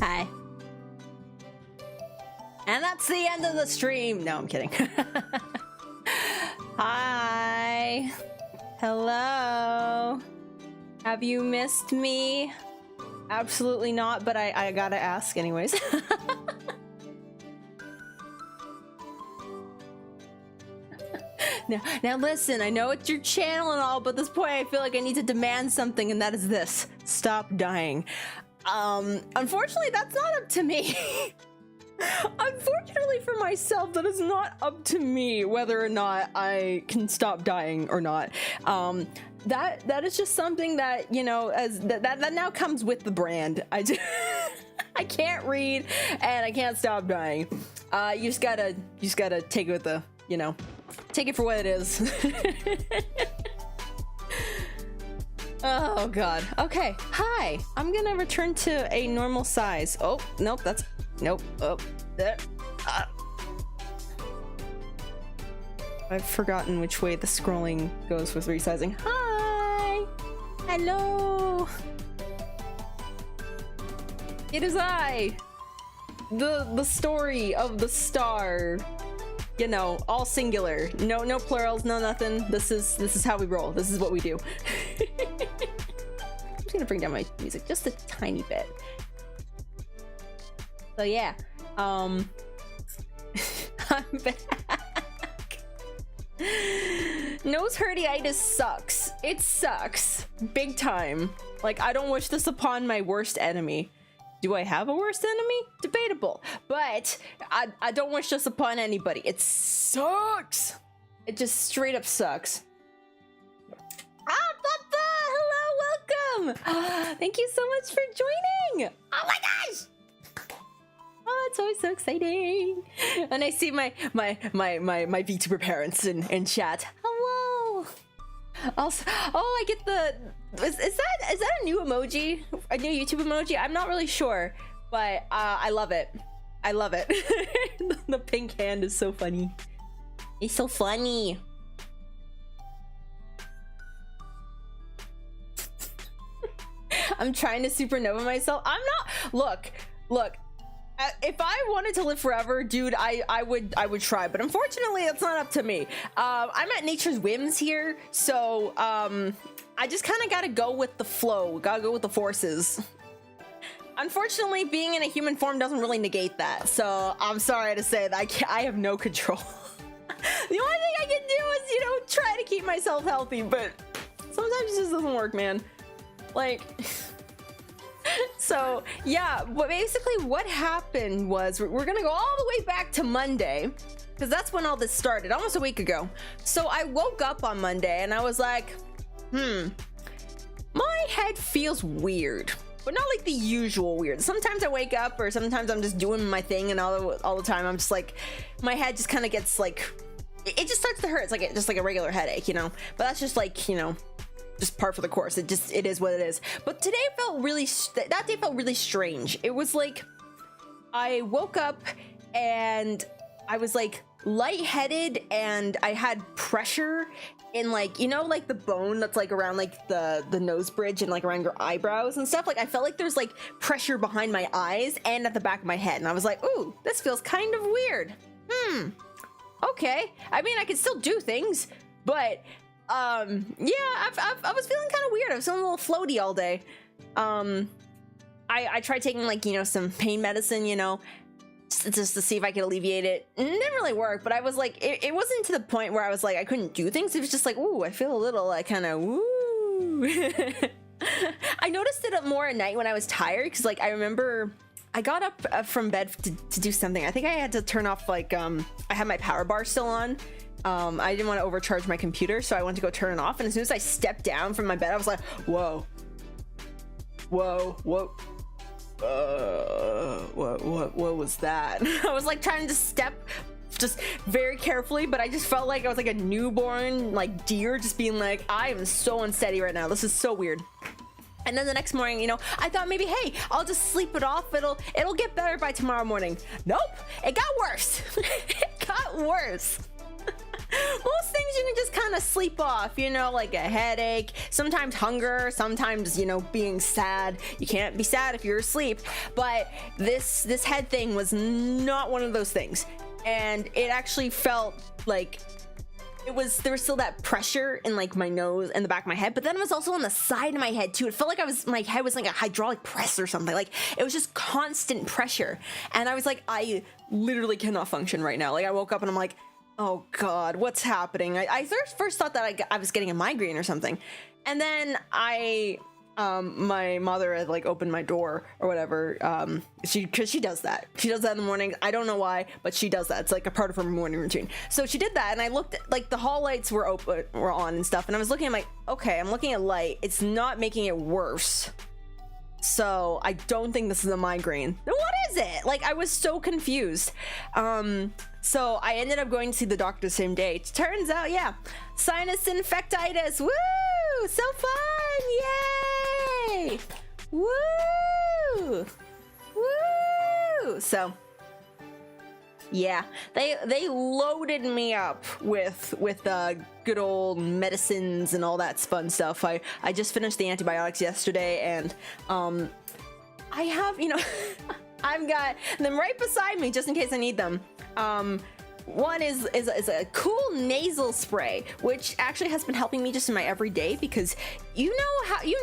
Hi. And that's the end of the stream. No, I'm kidding. Hi. Hello. Have you missed me? Absolutely not, but I gotta ask anyways. Now listen, I know it's your channel and all, but at this point I feel like I need to demand something, and that is this. Stop dying. Unfortunately, that's not up to me. Unfortunately for myself, that is not up to me whether or not I can stop dying or not. That is just something that, you know, as that now comes with the brand. I can't read and I can't stop dying. You just gotta take it with the, you know, take it for what it is. Oh god. Okay. Hi. I'm gonna return to a normal size. Oh, nope, that's nope. Oh, there. I've forgotten which way the scrolling goes with resizing. Hi. Hello. It is I. The story of the star. You know, all singular. No plurals, no nothing. This is how we roll. This is what we do. I'm just gonna bring down my music just a tiny bit. So yeah, I'm back. Nose hurty-itus sucks. It sucks. Big time. Like, I don't wish this upon my worst enemy. Do I have a worst enemy? Debatable. But I don't wish this upon anybody. It sucks. It just straight up sucks. Ah, Papa! Hello, welcome! Thank you so much for joining! Oh my gosh! Oh, it's always so exciting. And I see my VTuber parents in chat. Hello! Also, oh, I get the... Is that a new emoji? A new YouTube emoji? I'm not really sure, but I love it. I love it. The pink hand is so funny. It's so funny. I'm trying to supernova myself. I'm not. Look. If I wanted to live forever, dude, I would try, but unfortunately that's not up to me. I'm at nature's whims here, so I just kind of gotta go with the flow, gotta go with the forces. Unfortunately, being in a human form doesn't really negate that, so I'm sorry to say that I have no control. The only thing I can do is, you know, try to keep myself healthy, but sometimes it just doesn't work, man. Like... So yeah, but basically what happened was we're gonna go all the way back to Monday, because that's when all this started, almost a week ago. So I woke up on Monday and I was like, my head feels weird, but not like the usual weird. Sometimes I wake up, or sometimes I'm just doing my thing, and all the time I'm just like, my head just kind of gets like, it just starts to hurt. It's like just like a regular headache, you know. But that's just like, you know, just par for the course. It is what it is. But today felt really, that day felt really strange. It was like, I woke up and I was like lightheaded, and I had pressure in, like, you know, like the bone that's like around like the nose bridge and like around your eyebrows and stuff. Like I felt like there's like pressure behind my eyes and at the back of my head. And I was like, ooh, this feels kind of weird. Okay. I mean, I can still do things, but yeah, I was feeling kind of weird. I was feeling a little floaty all day. I tried taking, like, you know, some pain medicine, you know, just to see if I could alleviate it. It didn't really work, but I was like, it wasn't to the point where I was like, I couldn't do things. It was just like, ooh, I feel a little, like, kind of, ooh. I noticed it more at night when I was tired, because, like, I remember I got up from bed to do something. I think I had to turn off, like, I had my power bar still on. I didn't want to overcharge my computer, so I went to go turn it off, and as soon as I stepped down from my bed, I was like, whoa, what was that? I was like trying to step just very carefully, but I just felt like I was like a newborn, like, deer, just being like, I am so unsteady right now. This is so weird. And then the next morning, you know, I thought maybe, hey, I'll just sleep it off. It'll get better by tomorrow morning. Nope, it got worse. It got worse. most things you can just kind of sleep off, you know, like a headache, sometimes hunger, sometimes, you know, being sad. You can't be sad if you're asleep, but this head thing was not one of those things. And it actually felt like there was still that pressure in like my nose and the back of my head, but then it was also on the side of my head too. It felt like my head was like a hydraulic press or something. Like it was just constant pressure. And I was like, I literally cannot function right now. Like I woke up and I'm like, oh God, what's happening? I first thought that I was getting a migraine or something. And then my mother had like opened my door or whatever, because she does that in the morning. I don't know why, but she does that. It's like a part of her morning routine. So she did that, and I looked at, like, the hall lights were on and stuff, and I was looking, I'm like, okay, I'm looking at light, it's not making it worse, so I don't think this is a migraine. Then what is it? Like, I was so confused. So I ended up going to see the doctor the same day. Turns out, yeah, sinus infectitis. Woo! So fun! Yay! Woo! Woo! So, yeah, they loaded me up with good old medicines and all that fun stuff. I just finished the antibiotics yesterday, and I have, you know, I've got them right beside me just in case I need them. One is a cool nasal spray, which actually has been helping me just in my everyday, because you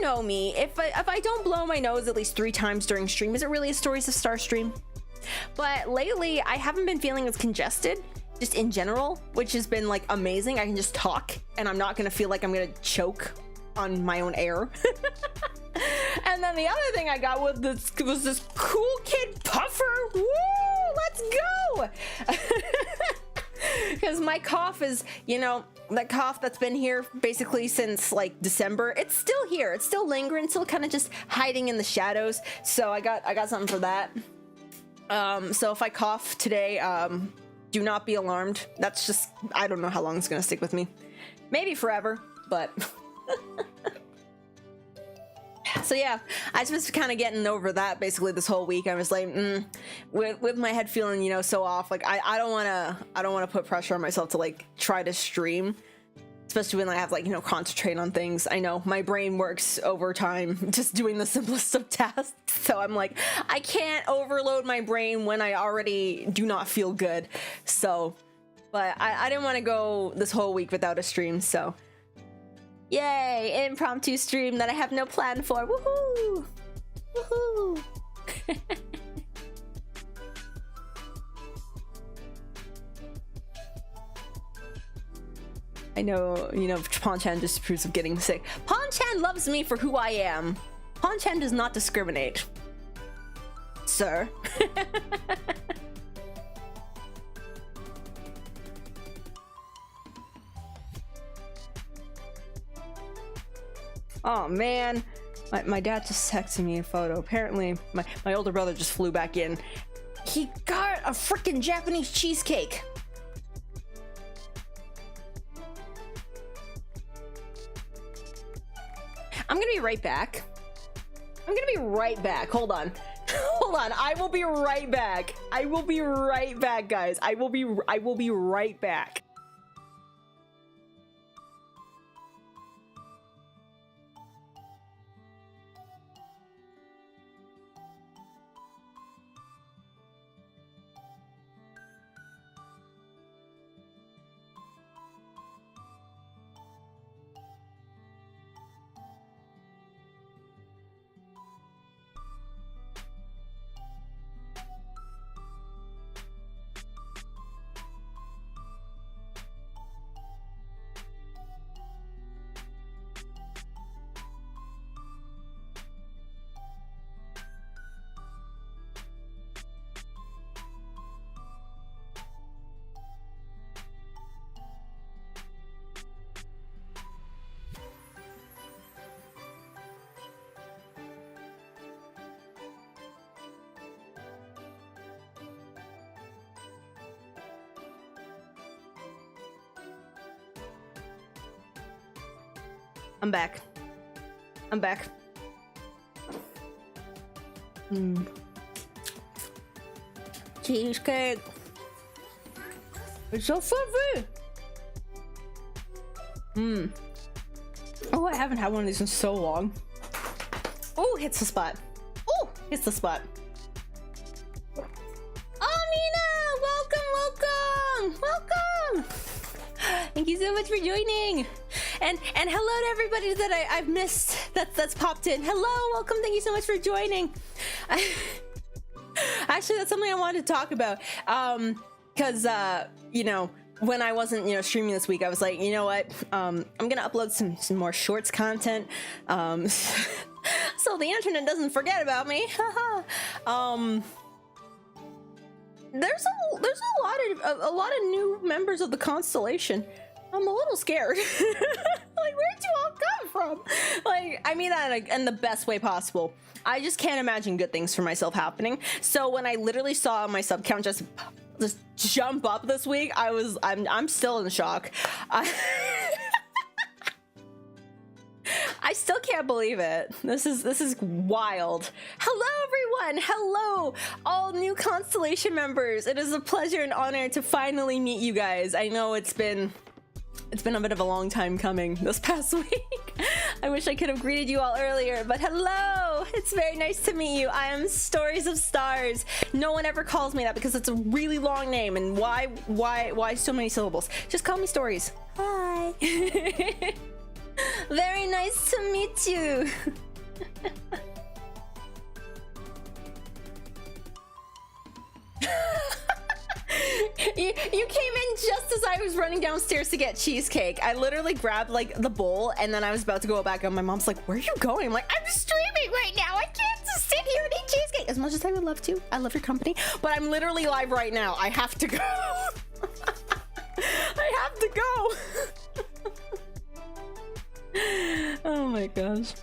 know me, if I don't blow my nose at least 3 times during stream, is it really a Stories of Stars stream? But lately I haven't been feeling as congested just in general, which has been like amazing. I can just talk and I'm not gonna feel like I'm gonna choke on my own air. And then the other thing I got was this cool kid puffer. Woo! Let's go! Because my cough is, you know, that cough that's been here basically since like December. It's still here. It's still lingering. Still kind of just hiding in the shadows. So I got something for that. So if I cough today, do not be alarmed. That's just, I don't know how long it's gonna stick with me. Maybe forever, but. So yeah, I just was kind of getting over that basically this whole week. I was like, with my head feeling, you know, so off. Like I don't wanna put pressure on myself to like try to stream, especially when I have like, you know, concentrate on things. I know my brain works overtime just doing the simplest of tasks. So I'm like, I can't overload my brain when I already do not feel good. So, but I didn't want to go this whole week without a stream. So. Yay, impromptu stream that I have no plan for. Woohoo! Woohoo! I know, you know, Ponchan disapproves of getting sick. Ponchan loves me for who I am. Ponchan does not discriminate. Sir. Oh man, my dad just texted me a photo. Apparently, my older brother just flew back in. He got a freaking Japanese cheesecake. I'm gonna be right back. Hold on. Hold on. I will be right back. I will be right back, guys. I will be right back. I'm back. Cheesecake. It's so fluffy. Oh, I haven't had one of these in so long. Oh, hits the spot. Oh, hits the spot. Oh, Nina, welcome, welcome, welcome. Thank you so much for joining. And hello to everybody that I've missed that's popped in. Hello, welcome, thank you so much for joining. Actually, that's something I wanted to talk about. Because, you know, when I wasn't, you know, streaming this week, I was like, you know what, I'm gonna upload some more shorts content, so the internet doesn't forget about me. There's a lot of new members of the constellation. I'm a little scared. Like, where'd you all come from? Like, I mean that in the best way possible. I just can't imagine good things for myself happening. So when I literally saw my sub count just jump up this week, I'm still in shock. I still can't believe it. This is wild. Hello everyone. Hello all new constellation members. It is a pleasure and honor to finally meet you guys. I know it's been a bit of a long time coming this past week. I wish I could have greeted you all earlier, but hello! It's very nice to meet you. I am Storiesofstars. No one ever calls me that because it's a really long name, and why so many syllables? Just call me Stories. Hi. Very nice to meet you. You came in just as I was running downstairs to get cheesecake. I literally grabbed like the bowl and then I was about to go back up. My mom's like, where are you going? I'm like, I'm streaming right now. I can't just sit here and eat cheesecake. As much as I would love to. I love your company. But I'm literally live right now. I have to go. I have to go. Oh my gosh.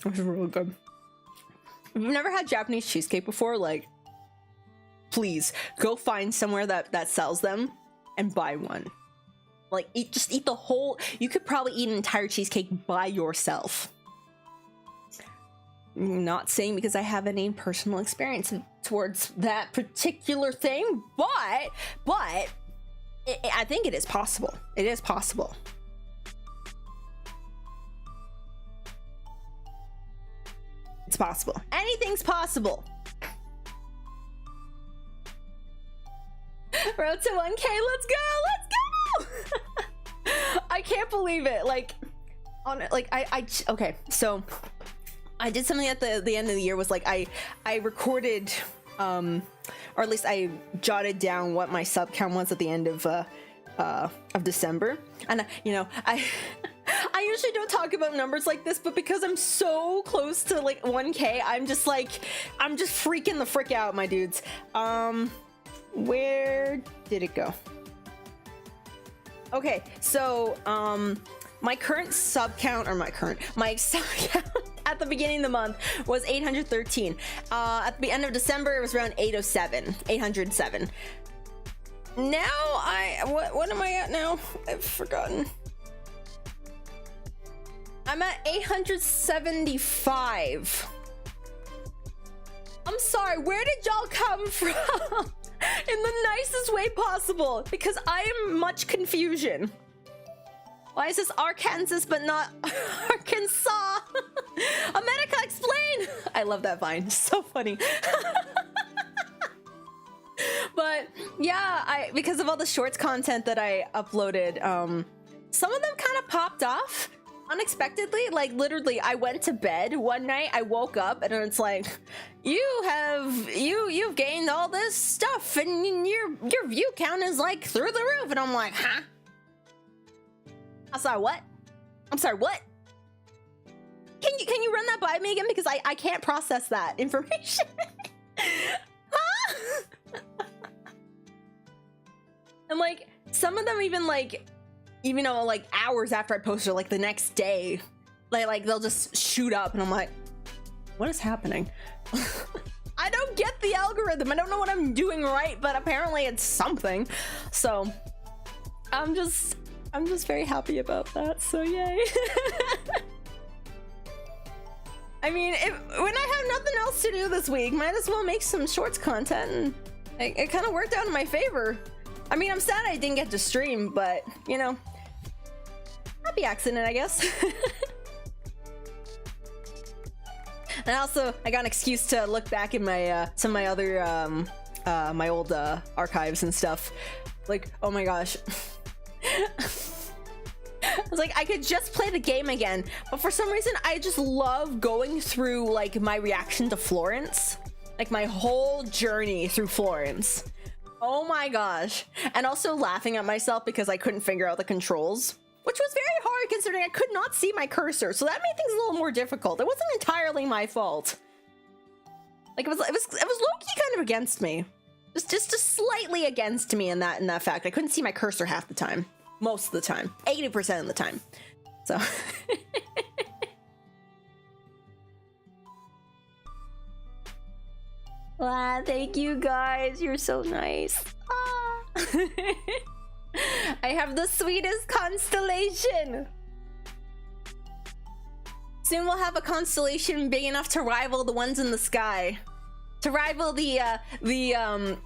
This is really good. If you've never had Japanese cheesecake before, like, please go find somewhere that sells them and buy one. Like, just eat the whole. You could probably eat an entire cheesecake by yourself. I'm not saying because I have any personal experience towards that particular thing, but I think it is possible. It is possible. It's possible. Anything's possible. Road to 1K, let's go, let's go! I can't believe it. Like, okay, so I did something at the end of the year. Was like I recorded, or at least I jotted down what my sub count was at the end of December, and you know, I usually don't talk about numbers like this, but because I'm so close to like 1K, I'm just freaking the frick out, my dudes. Where did it go? Okay, so my current sub count, or my sub count at the beginning of the month was 813. At the end of December, it was around 807. Now what am I at now? I've forgotten. I'm at 875. I'm sorry, where did y'all come from? In the nicest way possible, because I am much confusion. Why is this Arkansas but not Arkansas? America, explain! I love that vine, so funny. But yeah, because of all the shorts content that I uploaded, some of them kind of popped off unexpectedly. Like, literally, I went to bed one night, I woke up, and it's like, you've gained all this stuff, and your view count is like through the roof, and I'm like, huh? I'm sorry, what? I'm sorry, what? Can you run that by me again, because I can't process that information. Huh? And like, some of them even though like hours after I posted, like the next day, like they'll just shoot up, and I'm like, what is happening? I don't get the algorithm. I don't know what I'm doing right, but apparently it's something. So I'm just very happy about that. So yay. I mean, when I have nothing else to do this week, might as well make some shorts content and It kind of worked out in my favor. I mean, I'm sad I didn't get to stream, but, you know, happy accident, I guess. And also, I got an excuse to look back in my some of my other my old archives and stuff. Like, oh my gosh. I was like, I could just play the game again, but for some reason I just love going through like my reaction to Florence, like my whole journey through Florence. Oh my gosh. And also laughing at myself because I couldn't figure out the controls, which was very hard considering I could not see my cursor, so that made things a little more difficult. It wasn't entirely my fault. Like it was low-key kind of against me. Just slightly against me in that fact. I couldn't see my cursor half the time. Most of the time. 80% of the time. So wow, thank you guys. You're so nice. Ah. I have the sweetest constellation. Soon we'll have a constellation big enough to rival the ones in the sky. To rival the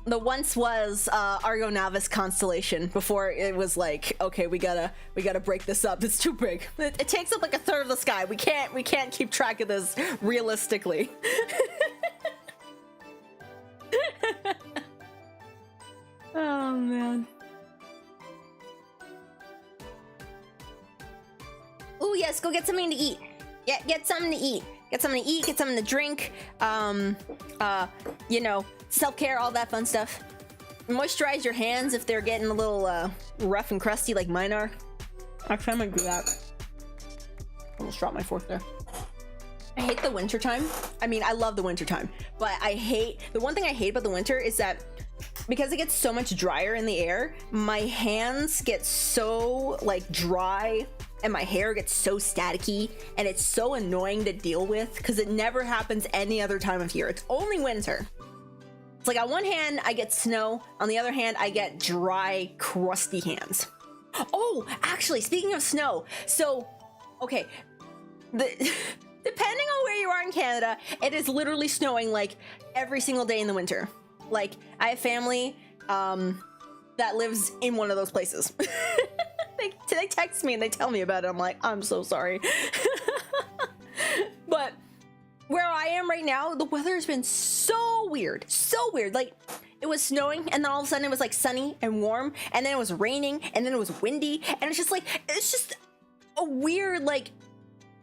once was Argo Navis constellation before it was like, okay, we gotta break this up. It's too big. It takes up like a third of the sky. We can't keep track of this realistically. Oh man. Oh yes, go get something to eat. Yeah, get something to eat. Get something to eat, get something to drink, you know, self-care, all that fun stuff. Moisturize your hands if they're getting a little rough and crusty like mine are. Actually, I might do that. Almost dropped my fork there. I hate the winter time. I mean, I love the winter time, but the one thing I hate about the winter is that because it gets so much drier in the air, my hands get so like dry and my hair gets so staticky, and it's so annoying to deal with because it never happens any other time of year. It's only winter. It's like on one hand I get snow, on the other hand I get dry, crusty hands. Oh, actually, speaking of snow, so okay, depending on where you are in Canada, it is literally snowing like every single day in the winter. Like, I have family that lives in one of those places. They text me and they tell me about it. I'm like, I'm so sorry. But where I am right now, the weather has been so weird. So weird. Like, it was snowing and then all of a sudden it was like sunny and warm, and then it was raining and then it was windy, and it's just a weird, like,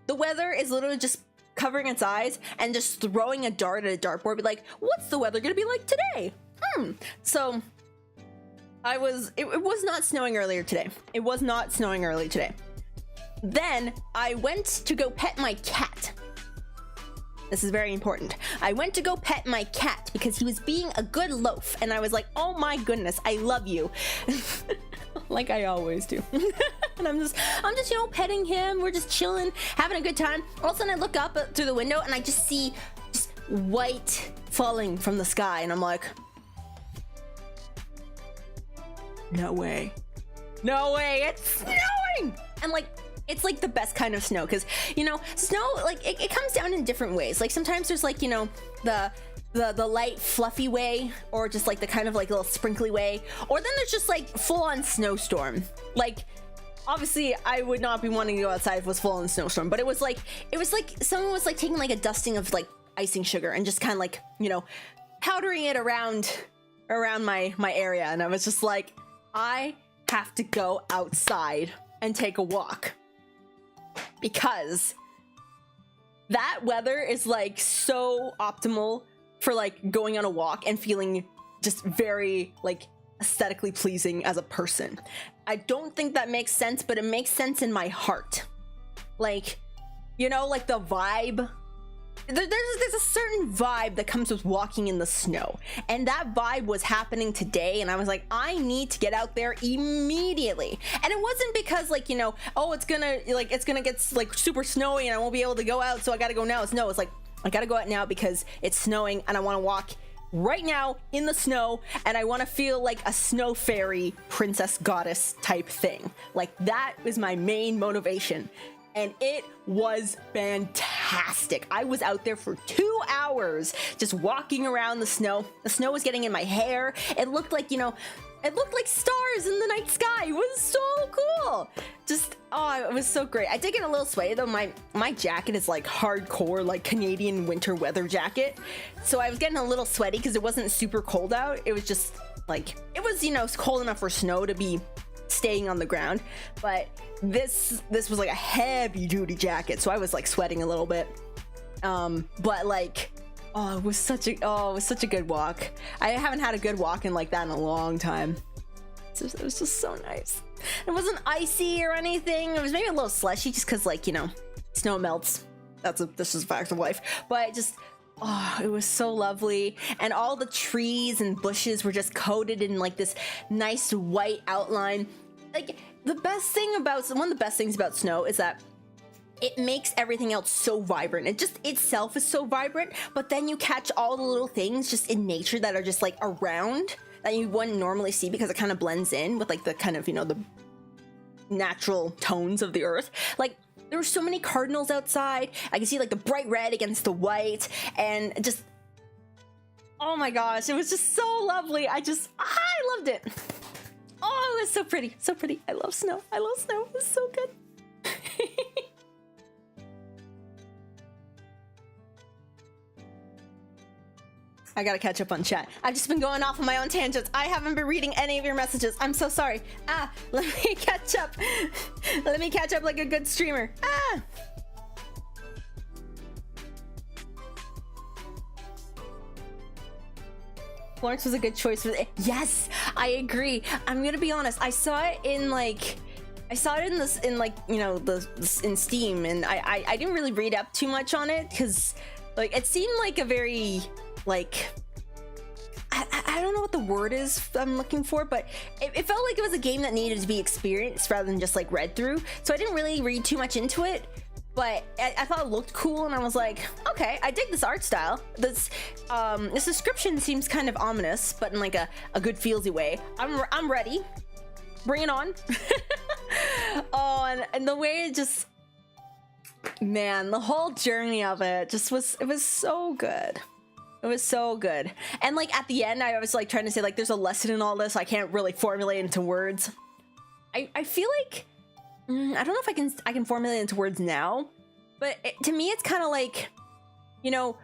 the weather is literally just covering its eyes and just throwing a dart at a dartboard, be like, what's the weather gonna be like today? So it was not snowing earlier today. It was not snowing earlier today. Then I went to go pet my cat. This is very important. I went to go pet my cat because he was being a good loaf, and I was like, oh my goodness, I love you. Like I always do. And I'm just, you know, petting him. We're just chilling, having a good time. All of a sudden I look up through the window and I just see just white falling from the sky, and I'm like, no way. No way, it's snowing! And like, it's like the best kind of snow, because, you know, snow, like, it comes down in different ways. Like, sometimes there's like, you know, the light fluffy way, or just like the kind of like little sprinkly way, or then there's just like full-on snowstorm. Like, obviously I would not be wanting to go outside if it was full-on snowstorm, but it was like someone was like taking like a dusting of like icing sugar and just kind of like, you know, powdering it around my area, and I was just like, I have to go outside and take a walk, because that weather is like so optimal for like going on a walk and feeling just very like aesthetically pleasing as a person. I don't think that makes sense, but it makes sense in my heart. Like, you know, like the vibe. There's a certain vibe that comes with walking in the snow, and that vibe was happening today, and I was like, I need to get out there immediately. And it wasn't because, like, you know, oh, it's gonna get like super snowy and I won't be able to go out, so I gotta go now. No, it's like, I gotta go out now because it's snowing and I want to walk right now in the snow, and I want to feel like a snow fairy princess goddess type thing. Like, that was my main motivation, and it was fantastic. fantastic. I was out there for 2 hours just walking around the snow. The snow was getting in my hair. It looked like, you know, it looked like stars in the night sky. It was so cool. Just, oh, it was so great. I did get a little sweaty though. My jacket is like hardcore, like Canadian winter weather jacket. So I was getting a little sweaty because it wasn't super cold out. It was just like, it was, you know, cold enough for snow to be staying on the ground. But this was like a heavy duty jacket. So I was like sweating a little bit. But like, oh, it was such a good walk. I haven't had a good walk in like that in a long time. It was just so nice. It wasn't icy or anything. It was maybe a little slushy just because, like, you know, snow melts. This is a fact of life. But just, oh, it was so lovely. And all the trees and bushes were just coated in like this nice white outline. Like, one of the best things about snow is that it makes everything else so vibrant. It just itself is so vibrant, but then you catch all the little things just in nature that are just like around that you wouldn't normally see because it kind of blends in with like the kind of, you know, the natural tones of the earth. Like, there were so many cardinals outside. I can see like the bright red against the white, and just, oh my gosh, it was just so lovely. I loved it. Oh, it was so pretty, so pretty. I love snow. I love snow. It was so good. I gotta catch up on chat. I've just been going off on my own tangents. I haven't been reading any of your messages. I'm so sorry. Let me catch up. Let me catch up like a good streamer. Florence was a good choice for it. Yes, I agree. I'm gonna be honest. I saw it in in Steam, and I didn't really read up too much on it because like it seemed like a very like, I don't know what the word is I'm looking for, but it felt like it was a game that needed to be experienced rather than just like read through. So I didn't really read too much into it, but I thought it looked cool, and I was like, okay, I dig this art style. This description seems kind of ominous, but in like a good feelsy way. I'm ready. Bring it on. Oh, and the way it just, man, the whole journey of it just was so good. It was so good. And like at the end, I was like trying to say like there's a lesson in all this. I can't really formulate into words. I feel like I don't know if I can formulate into words now, but to me it's kind of like, you know,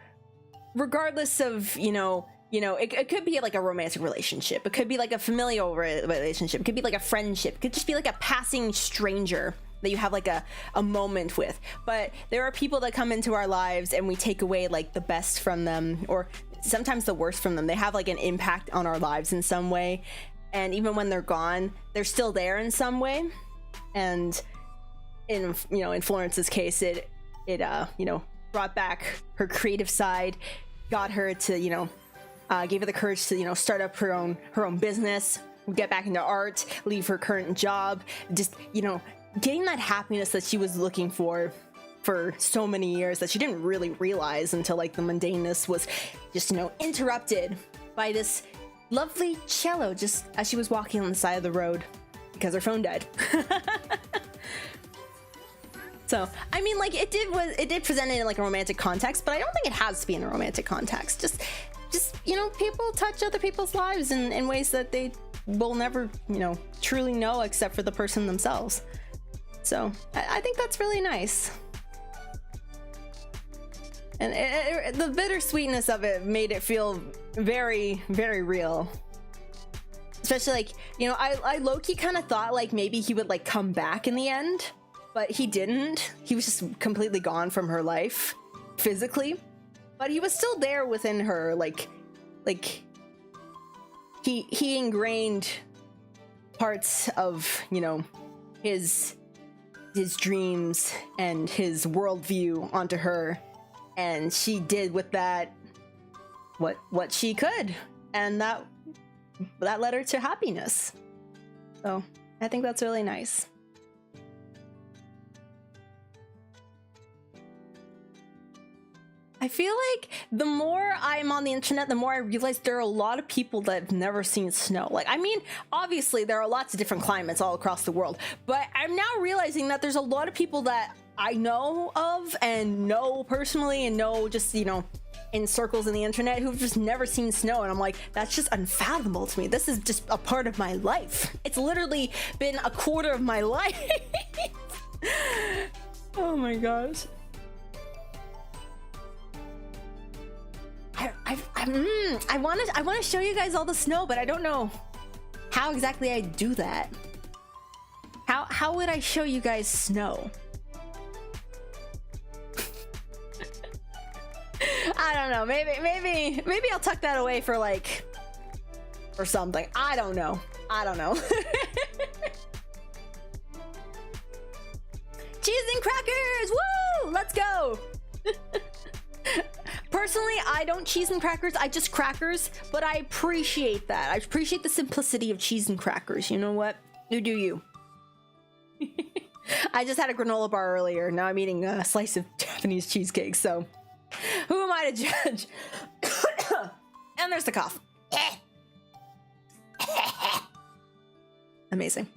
regardless of, you know, it could be like a romantic relationship. It could be like a familial relationship. It could be like a friendship. It could just be like a passing stranger that you have like a moment with. But there are people that come into our lives and we take away like the best from them, or sometimes the worst from them. They have like an impact on our lives in some way, and even when they're gone, they're still there in some way. And in Florence's case, it brought back her creative side, got her to gave her the courage to start up her own business, get back into art, leave her current job, just getting that happiness that she was looking for so many years that she didn't really realize until like the mundaneness was just interrupted by this lovely cello just as she was walking on the side of the road because her phone died. So I mean, like it did present it in like a romantic context, but I don't think it has to be in a romantic context. Just people touch other people's lives in ways that they will never truly know except for the person themselves. So I think that's really nice. And the bittersweetness of it made it feel very, very real. Especially like, I low-key kind of thought like maybe he would like come back in the end, but he didn't. He was just completely gone from her life physically, but he was still there within her. Like he ingrained parts of, his dreams and his worldview onto her, and she did with that what she could, and that led her to happiness. So I think that's really nice. I feel like the more I'm on the internet, the more I realize there are a lot of people that have never seen snow. Like, I mean, obviously there are lots of different climates all across the world, but I'm now realizing that there's a lot of people that I know of and know personally and know just, you know, in circles in the internet who've just never seen snow, and I'm like, that's just unfathomable to me. This is just a part of my life. It's literally been a quarter of my life. Oh my gosh. I want to show you guys all the snow, but I don't know how exactly I do that. How would I show you guys snow? I don't know. Maybe I'll tuck that away for like or something. I don't know. Cheese and crackers! Woo! Let's go! Personally, I don't cheese and crackers, I just crackers, but I appreciate that. I appreciate the simplicity of cheese and crackers. You know what? You do you. I just had a granola bar earlier. Now I'm eating a slice of Japanese cheesecake, so who am I to judge? And there's the cough. Amazing.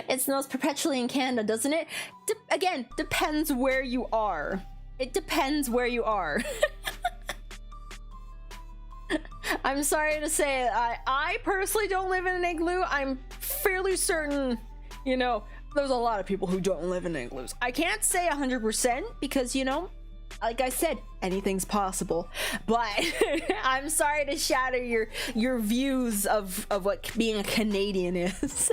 It snows perpetually in Canada, doesn't it? Again, depends where you are. It depends where you are. I'm sorry to say, I personally don't live in an igloo. I'm fairly certain, you know, there's a lot of people who don't live in igloos. I can't say 100% because, you know, like I said, anything's possible. But I'm sorry to shatter your views of what being a Canadian is.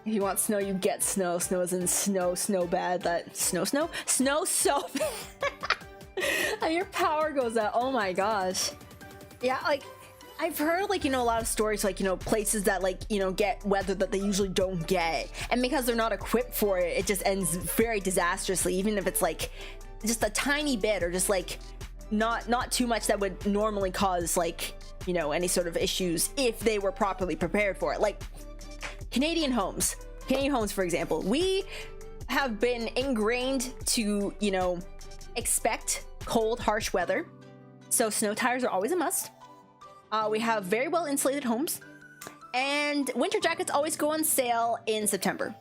If you want snow, you get snow. Snow is in snow bad. That snow so bad. Your power goes out. Oh my gosh. Yeah, like I've heard, like, you know, a lot of stories, like, you know, places that, like, you know, get weather that they usually don't get, and because they're not equipped for it, it just ends very disastrously, even if it's like just a tiny bit, or just like not too much that would normally cause, like, you know, any sort of issues if they were properly prepared for it. Like Canadian homes, for example, we have been ingrained to, you know, expect cold, harsh weather, so snow tires are always a must. We have very well insulated homes, and winter jackets always go on sale in September.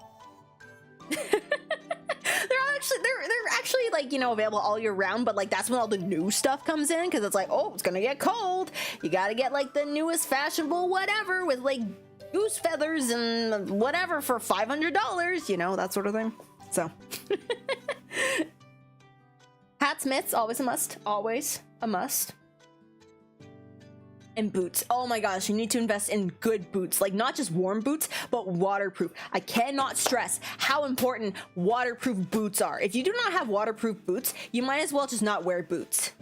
they're actually like, you know, available all year round, but like that's when all the new stuff comes in, because it's like, oh, it's gonna get cold, you gotta get like the newest fashionable whatever with like goose feathers and whatever for $500, you know, that sort of thing. So hats, mitts, always a must. And boots. Oh my gosh, you need to invest in good boots, like not just warm boots, but waterproof. I cannot stress how important waterproof boots are. If you do not have waterproof boots, you might as well just not wear boots,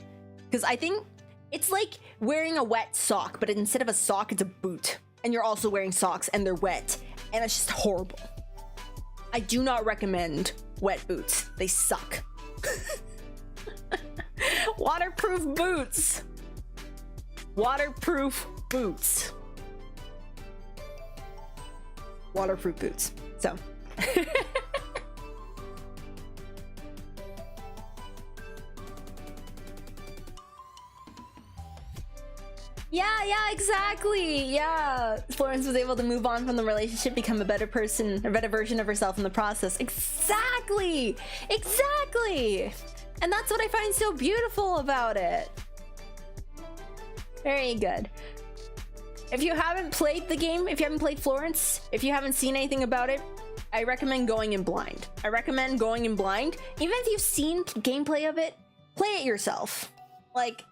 because I think it's like wearing a wet sock, but instead of a sock, it's a boot, and you're also wearing socks and they're wet, and it's just horrible. I do not recommend wet boots. They suck. Waterproof boots. Waterproof boots. Waterproof boots. So. Yeah, exactly. Yeah. Florence was able to move on from the relationship, become a better person, a better version of herself in the process. Exactly. And that's what I find so beautiful about it. Very good. If you haven't played the game, if you haven't played Florence, if you haven't seen anything about it, I recommend going in blind. Even if you've seen gameplay of it, play it yourself. Like,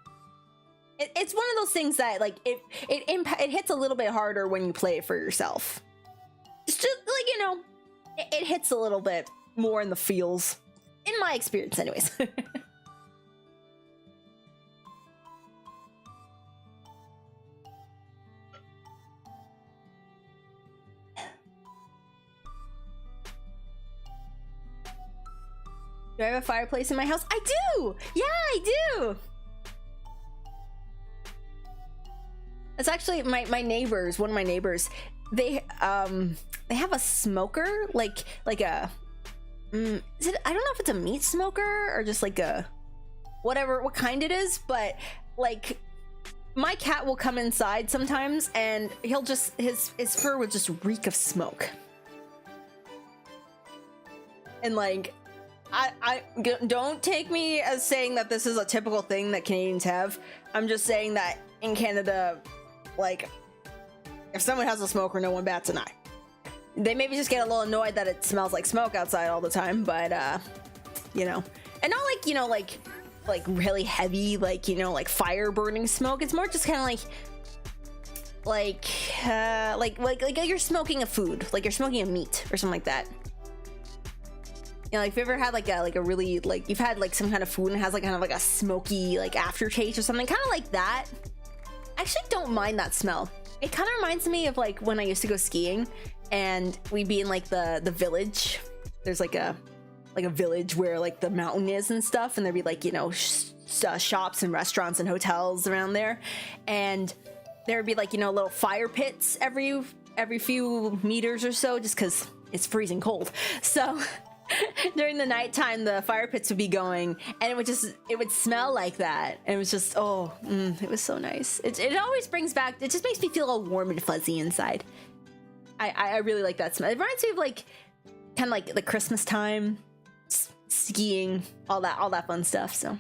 it's one of those things that, like, it hits a little bit harder when you play it for yourself. It's just, like, you know, it hits a little bit more in the feels. In my experience, anyways. Do I have a fireplace in my house? I do! Yeah, I do! It's actually one of my neighbors, they have a smoker, like a is it, I don't know if it's a meat smoker or just like a whatever what kind it is, but like my cat will come inside sometimes and he'll just his fur will just reek of smoke. And like I don't take me as saying that this is a typical thing that Canadians have. I'm just saying that in Canada, like, if someone has a smoker, no one bats an eye. They maybe just get a little annoyed that it smells like smoke outside all the time, but you know, and not like, you know, like really heavy, like, you know, like fire burning smoke. It's more just kind of like you're smoking a food, like you're smoking a meat or something like that. You know, like if you ever had like a really, like you've had like some kind of food and it has like kind of like a smoky like aftertaste or something, kind of like that. I actually don't mind that smell. It kind of reminds me of like when I used to go skiing and we'd be in like the village. There's like a village where like the mountain is and stuff, and there'd be like, you know, shops and restaurants and hotels around there, and there would be like, you know, little fire pits every few meters or so, just because it's freezing cold. So during the nighttime, the fire pits would be going, and it would smell like that, and it was just it was so nice. It always brings back. It just makes me feel all warm and fuzzy inside. I really like that smell. It reminds me of like kind of like the Christmas time, skiing, all that fun stuff. So.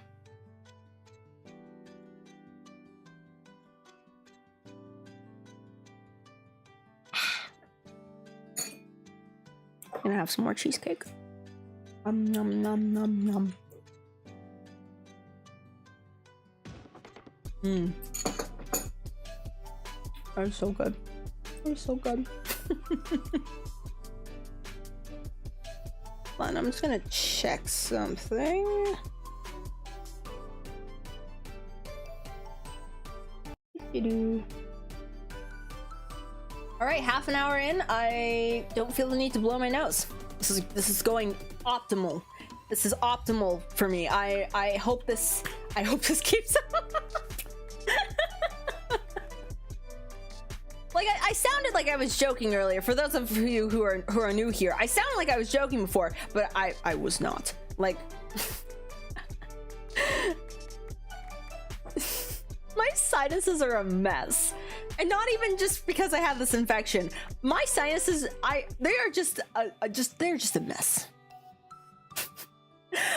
Gonna have some more cheesecake. Nom nom nom nom. That was so good. That was so good. Fun. I'm just gonna check something. All right, half an hour in, I don't feel the need to blow my nose. This is going optimal. This is optimal for me. I hope this keeps up. Like I sounded like I was joking earlier. For those of you who are new here, I sounded like I was joking before, but I was not. Like my sinuses are a mess. And not even just because I have this infection. My sinuses, they're just a mess.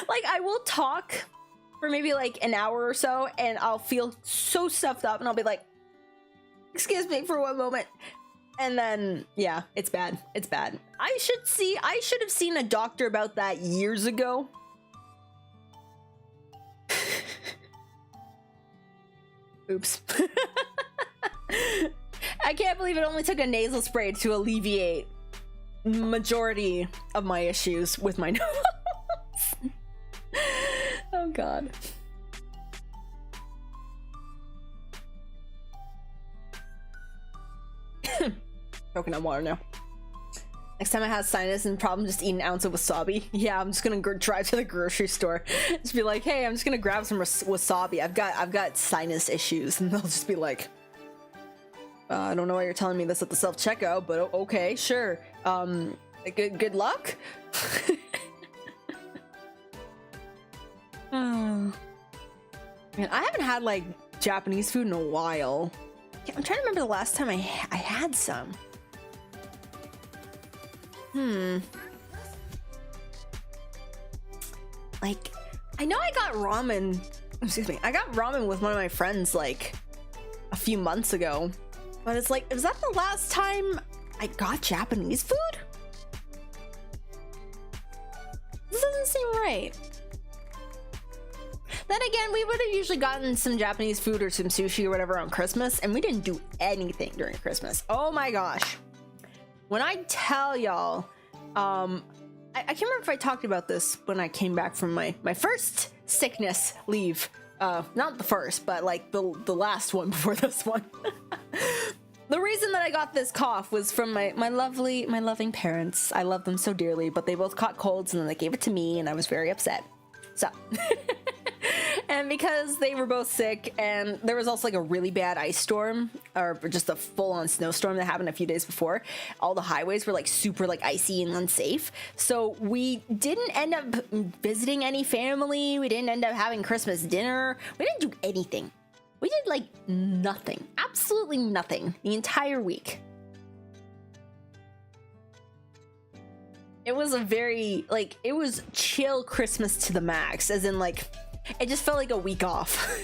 Like I will talk for maybe like an hour or so and I'll feel so stuffed up and I'll be like, excuse me for one moment. And then, yeah, it's bad. It's bad. I should have seen a doctor about that years ago. Oops. I can't believe it only took a nasal spray to alleviate majority of my issues with my nose. Oh god. Coconut water now. Next time I have sinus and problem, just eat an ounce of wasabi. Yeah, I'm just gonna drive to the grocery store. Just be like, hey, I'm just gonna grab some wasabi. I've got sinus issues, and they'll just be like, I don't know why you're telling me this at the self-checkout, but okay, sure. Good luck. Man, I haven't had like Japanese food in a while. I'm trying to remember the last time I had some. Like, I know I got ramen. Excuse me. I got ramen with one of my friends like a few months ago. But it's like, is that the last time I got Japanese food? This doesn't seem right. Then again, we would have usually gotten some Japanese food or some sushi or whatever on Christmas, and we didn't do anything during Christmas. Oh my gosh. When I tell y'all, I can't remember if I talked about this when I came back from my first sickness leave. Not the first, but like the last one before this one. The reason that I got this cough was from my loving parents. I love them so dearly, but they both caught colds and then they gave it to me and I was very upset. So, and And because they were both sick, and there was also like a really bad ice storm, or just a full-on snowstorm that happened a few days before, all the highways were like super like icy and unsafe. So we didn't end up visiting any family. We didn't end up having Christmas dinner. We didn't do anything. We did like nothing, absolutely nothing the entire week. It was a very, like, it was chill Christmas to the max, as in, like, it just felt like a week off.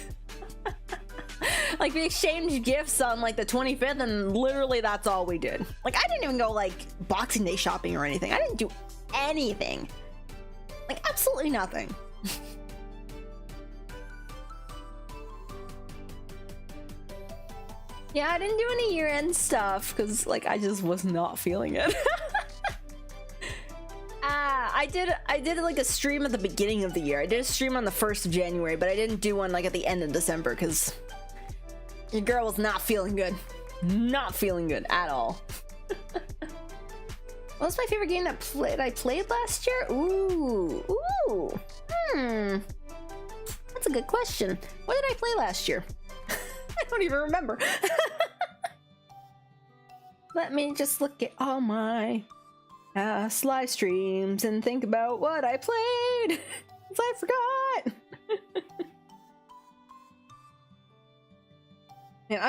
Like, we exchanged gifts on, like, the 25th, and literally that's all we did. Like, I didn't even go, like, Boxing Day shopping or anything. I didn't do anything. Like, absolutely nothing. Yeah, I didn't do any year-end stuff, because, like, I just was not feeling it. I did like a stream at the beginning of the year. I did a stream on the 1st of January, but I didn't do one like at the end of December because your girl was not feeling good. Not feeling good at all. What was my favorite game that I played last year? Ooh. That's a good question. What did I play last year? I don't even remember. Let me just look at all my live streams and think about what I played. 'Cause I forgot. And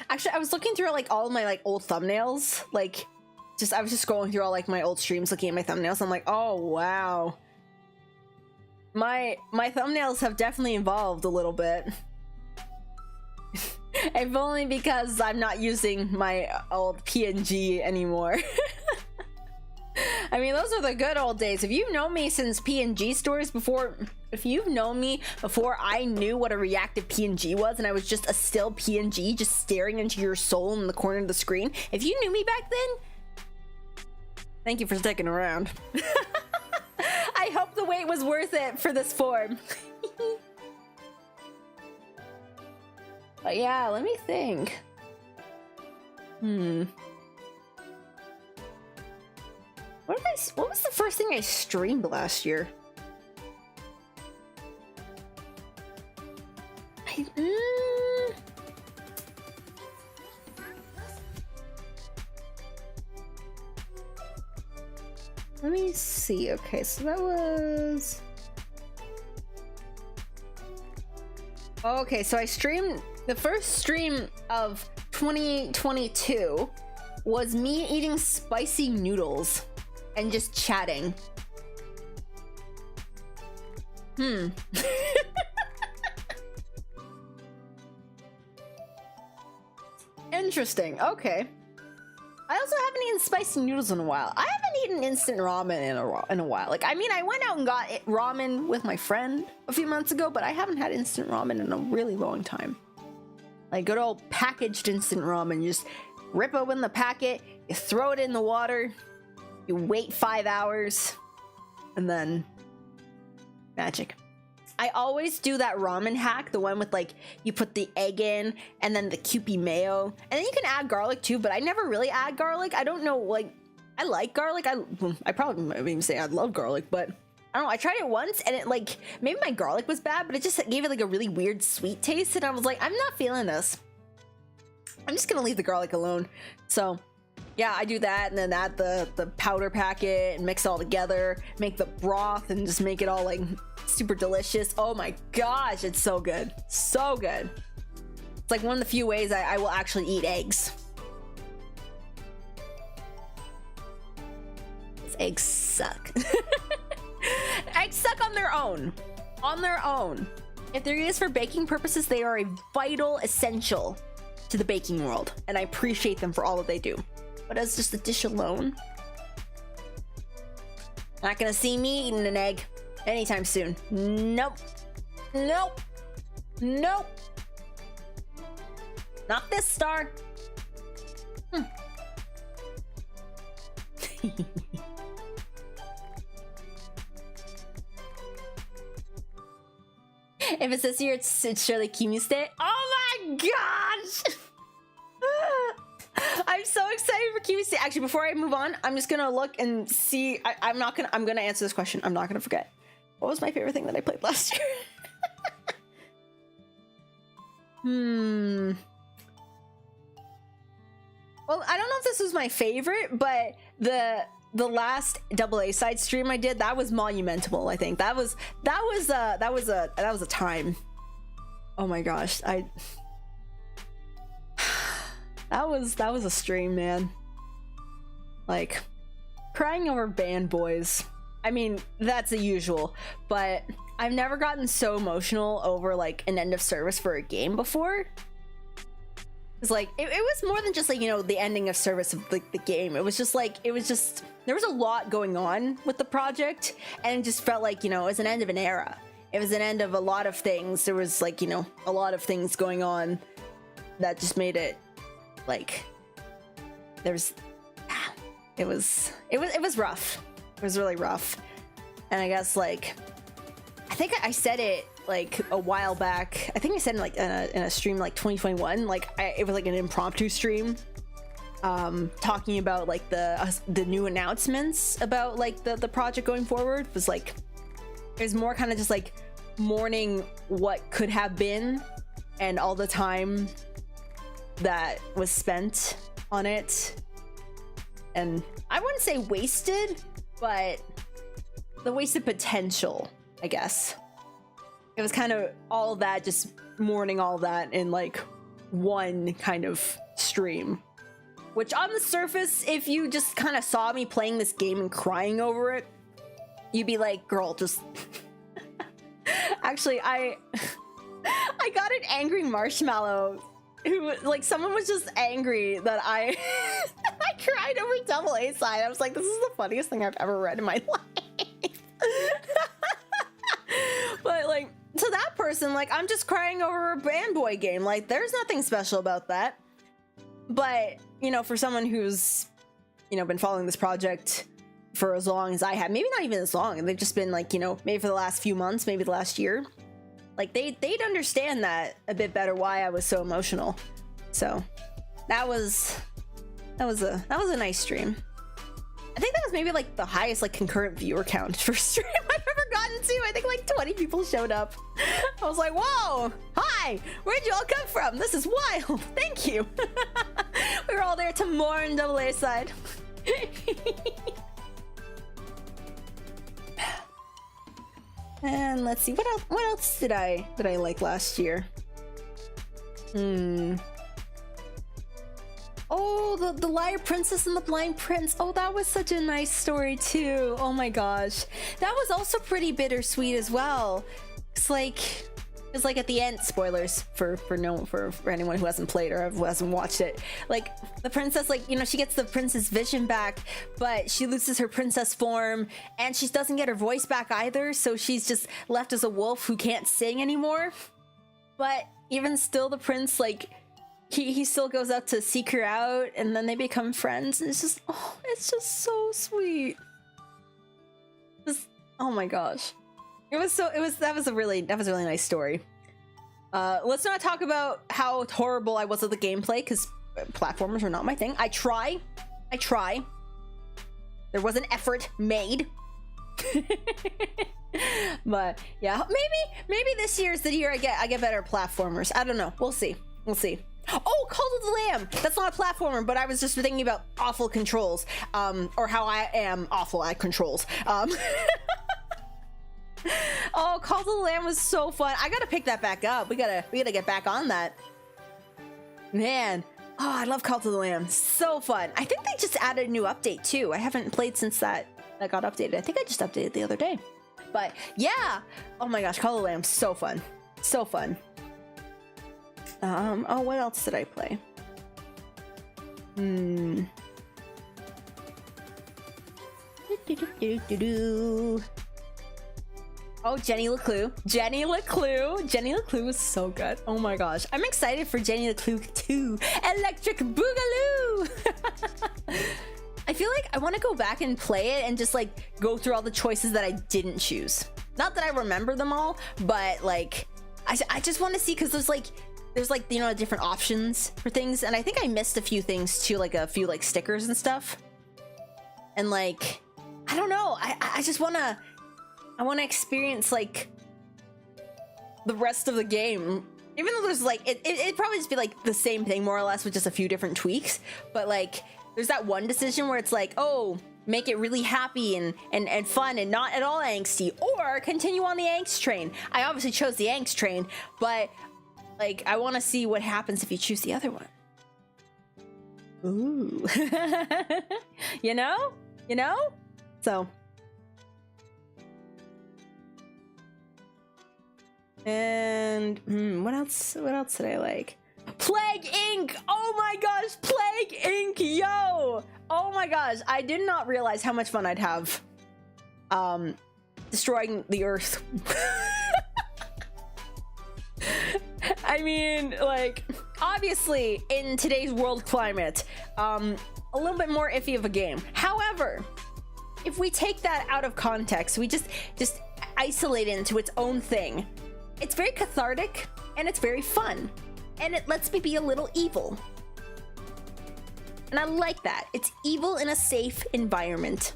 I was looking through like all of my like old thumbnails. Like, I was just scrolling through all like my old streams, looking at my thumbnails. I'm like, oh wow, my thumbnails have definitely evolved a little bit. If only because I'm not using my old PNG anymore. I mean, those are the good old days. If you've known me since PNG stories before, if you've known me before I knew what a reactive PNG was and I was just a still PNG just staring into your soul in the corner of the screen, if you knew me back then, thank you for sticking around. I hope the wait was worth it for this form. But yeah, let me think. What was the first thing I streamed last year? Let me see. Okay, so that was... Okay, so I streamed... The first stream of 2022 was me eating spicy noodles and just chatting. Interesting. Okay. I also haven't eaten spicy noodles in a while. I haven't eaten instant ramen in a while. Like, I mean, I went out and got ramen with my friend a few months ago, but I haven't had instant ramen in a really long time. Like good old packaged instant ramen. You just rip open the packet, you throw it in the water, you wait 5 hours, and then magic. I always do that ramen hack, the one with like, you put the egg in and then the Kewpie mayo, and then you can add garlic too, but I never really add garlic. I don't know, like, I like garlic. I probably might even say I love garlic, but I don't know, I tried it once and it like, maybe my garlic was bad, but it just gave it like a really weird sweet taste, and I was like, I'm not feeling this. I'm just gonna leave the garlic alone. So yeah, I do that, and then add the powder packet and mix it all together, make the broth and just make it all like super delicious. Oh my gosh, it's so good. So good. It's like one of the few ways I will actually eat eggs. Eggs suck. Eggs suck on their own. On their own. If they're used for baking purposes, they are a vital essential to the baking world, and I appreciate them for all that they do. But as just a dish alone, not gonna see me eating an egg anytime soon. Nope. Nope. Nope. Not this star. If it's this year, it's surely Kimmy's day. Oh my gosh! I'm so excited for Kimmy's day. Actually, before I move on, I'm just gonna look and see. I'm gonna answer this question. I'm not gonna forget. What was my favorite thing that I played last year? Well, I don't know if this was my favorite, but the last AA side stream I did, that was monumental. I think that was a time. Oh my gosh, that was a stream, man. Like, crying over band boys. I mean, that's the usual, but I've never gotten so emotional over like an end of service for a game before. It's like it was more than just like, you know, the ending of service of like the game. It was just there was a lot going on with the project, and it just felt like, you know, it was an end of an era. It was an end of a lot of things. There was like, you know, a lot of things going on that just made it like it was rough. It was really rough. And I guess like I think I said it like a while back. I think I said in like in a stream like 2021, like it was like an impromptu stream talking about like the new announcements about like the project going forward. It was like it was more kind of just like mourning what could have been and all the time that was spent on it. And I wouldn't say wasted, but the wasted potential, I guess. It was kind of all that, just mourning all that in like one kind of stream. Which on the surface, if you just kind of saw me playing this game and crying over it, you'd be like, girl, just... Actually, I got an angry marshmallow who, like, someone was just angry that I cried over AA side. I was like, this is the funniest thing I've ever read in my life. But like, to that person, like, I'm just crying over a band boy game. Like, there's nothing special about that. But, you know, for someone who's, you know, been following this project for as long as I have, maybe not even as long, they've just been like, you know, maybe for the last few months, maybe the last year, like they'd understand that a bit better, why I was so emotional. So that was a nice stream. I think that was maybe like the highest like concurrent viewer count for stream I've ever gotten to. I think like 20 people showed up. I was like, whoa, hi, where'd you all come from? This is wild. Thank you. We were all there to mourn AA side. And let's see, what else did I like last year? Oh, the Liar Princess and the Blind Prince. Oh, that was such a nice story too. Oh my gosh. That was also pretty bittersweet as well. It's like at the end, spoilers for anyone who hasn't played or who hasn't watched it. Like, the princess, like, you know, she gets the princess vision back, but she loses her princess form, and she doesn't get her voice back either, so she's just left as a wolf who can't sing anymore. But even still, the prince, like, he still goes out to seek her out, and then they become friends, and it's just, oh, it's just so sweet. Oh my gosh. That was a really nice story. Let's not talk about how horrible I was at the gameplay, because platformers are not my thing. I try. There was an effort made. But yeah, maybe this year is the year I get better platformers. I don't know. We'll see. Oh, Call of the Lamb! That's not a platformer, but I was just thinking about awful controls. Or how I am awful at controls. Oh, Call of the Lamb was so fun. I gotta pick that back up. We gotta get back on that. Man. Oh, I love Call of the Lamb. So fun. I think they just added a new update too. I haven't played since that got updated. I think I just updated the other day. But yeah. Oh my gosh, Call of the Lamb, so fun. So fun. Oh, what else did I play? Oh, Jenny LeClue. Jenny LeClue is so good. Oh my gosh. I'm excited for Jenny LeClue 2. Electric Boogaloo! I feel like I want to go back and play it and just like go through all the choices that I didn't choose. Not that I remember them all, but like I just want to see, because there's like, you know, different options for things, and I think I missed a few things too, like a few like stickers and stuff. And like, I don't know, I just want to experience like the rest of the game even though there's like it'd probably just be like the same thing more or less with just a few different tweaks, but like there's that one decision where it's like, oh, make it really happy and fun and not at all angsty, or continue on the angst train. I obviously chose the angst train, but like I want to see what happens if you choose the other one. Ooh. you know so. And what else did I like? Plague Inc. Oh my gosh, Plague Inc. Yo, oh my gosh, I did not realize how much fun I'd have destroying the earth. I mean, like, obviously in today's world climate, a little bit more iffy of a game. However, if we take that out of context, we just isolate it into its own thing, it's very cathartic and it's very fun, and it lets me be a little evil, and I like that. It's evil in a safe environment.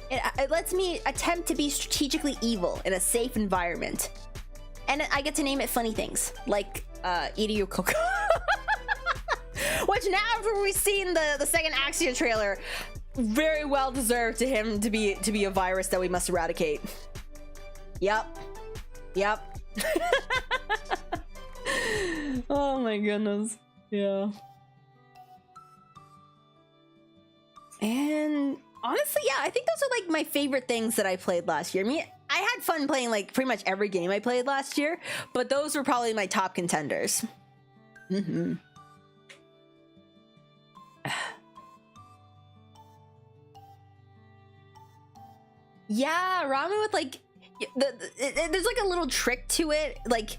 It lets me attempt to be strategically evil in a safe environment, and I get to name it funny things like Iryu Coco. Which now, after we've seen the second Axia trailer, very well deserved to him to be a virus that we must eradicate. Yep. Oh my goodness. Yeah. And honestly, yeah, I think those are like my favorite things that I played last year. I mean, I had fun playing like pretty much every game I played last year, but those were probably my top contenders. Yeah, ramen with like there's like a little trick to it. Like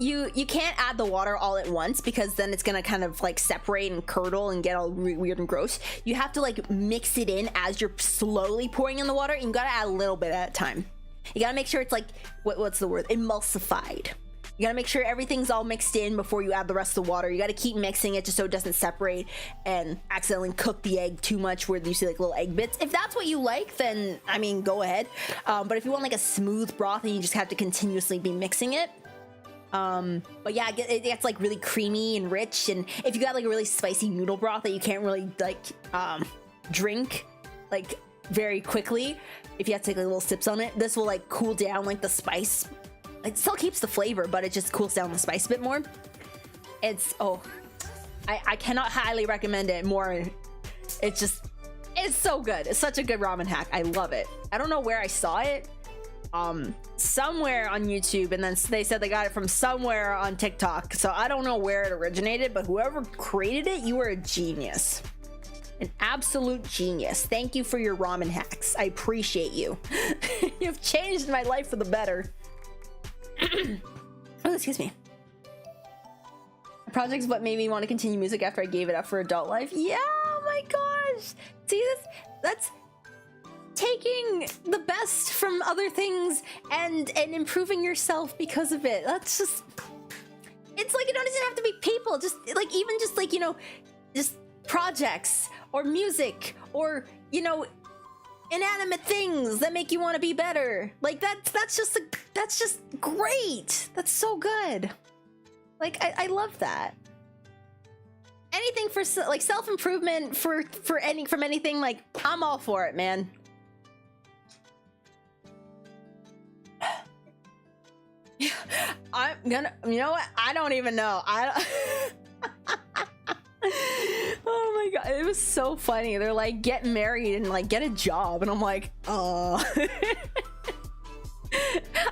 you can't add the water all at once, because then it's gonna kind of like separate and curdle and get all weird and gross. You have to like mix it in as you're slowly pouring in the water, and you gotta add a little bit at a time. You gotta make sure it's like what's the word, emulsified. You gotta make sure everything's all mixed in before you add the rest of the water. You gotta keep mixing it just so it doesn't separate and accidentally cook the egg too much where you see like little egg bits. If that's what you like, then I mean, go ahead. But if you want like a smooth broth and you just have to continuously be mixing it, but yeah, it gets like really creamy and rich. And if you got like a really spicy noodle broth that you can't really like drink like very quickly, if you have to take like little sips on it, this will like cool down like the spice. It still keeps the flavor, but it just cools down the spice a bit more. It's, oh, I cannot highly recommend it more. It's so good. It's such a good ramen hack. I love it. I don't know where I saw it. Somewhere on YouTube, and then they said they got it from somewhere on TikTok. So I don't know where it originated, but whoever created it, you are a genius. An absolute genius. Thank you for your ramen hacks. I appreciate you. You've changed my life for the better. Oh, excuse me. The project's what made me want to continue music after I gave it up for adult life. Yeah, oh my gosh. See, that's taking the best from other things and improving yourself because of it. That's just, it's like, it doesn't have to be people, just like, even just like, you know, just projects or music or, you know, inanimate things that make you want to be better. Like that's just great. That's so good. Like I love that. Anything for like self-improvement from anything, like I'm all for it, man. I'm gonna, you know what? I don't even know. Oh my god, it was so funny. They're like, get married and like get a job, and I'm like, oh.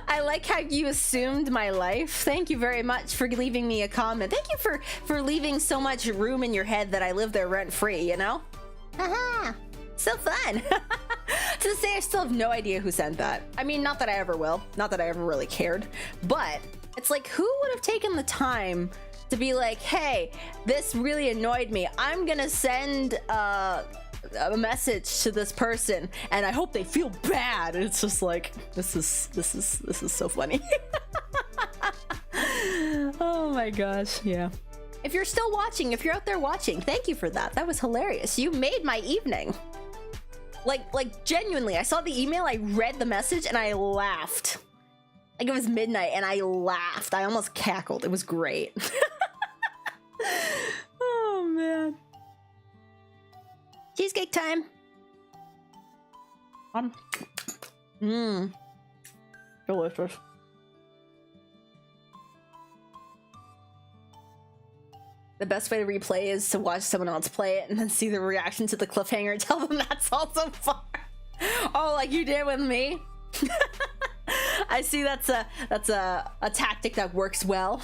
I like how you assumed my life. Thank you very much for leaving me a comment. Thank you for leaving so much room in your head that I live there rent free, you know? Haha, so fun. To this day, I still have no idea who sent that. I mean, not that I ever will, not that I ever really cared, but it's like, who would have taken the time to be like, hey, this really annoyed me, I'm gonna send a message to this person and I hope they feel bad. And it's just like, this is so funny. Oh my gosh, yeah. If you're still watching, if you're out there watching, thank you for that. That was hilarious. You made my evening. Like genuinely, I saw the email, I read the message, and I laughed. Like it was midnight and I laughed. I almost cackled. It was great. Oh man. Cheesecake time. Delicious. The best way to replay is to watch someone else play it and then see the reaction to the cliffhanger and tell them that's all so far. Oh, like you did with me? I see that's a tactic that works well.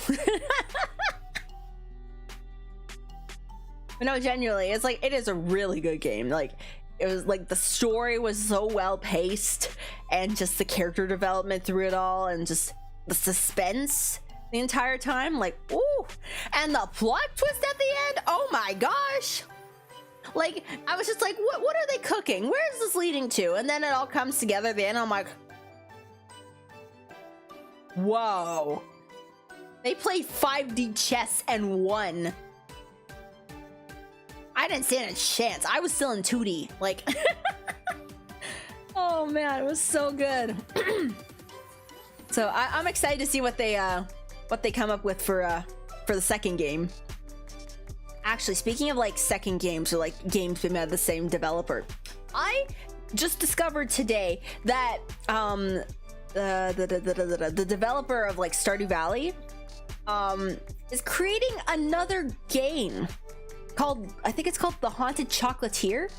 But no, genuinely, it's like, it is a really good game. Like, it was like the story was so well paced and just the character development through it all and just the suspense the entire time. Like, ooh, and the plot twist at the end. Oh my gosh. Like, I was just like, what are they cooking? Where is this leading to? And then it all comes together at the end. I'm like, whoa. They played 5D chess and won. I didn't stand a chance. I was still in 2D. Like, oh man, it was so good. So I'm excited to see what they come up with for the second game. Actually, speaking of like second games or like games made by the same developer, I just discovered today that the developer of like Stardew Valley is creating another game called, I think it's called The Haunted Chocolatier.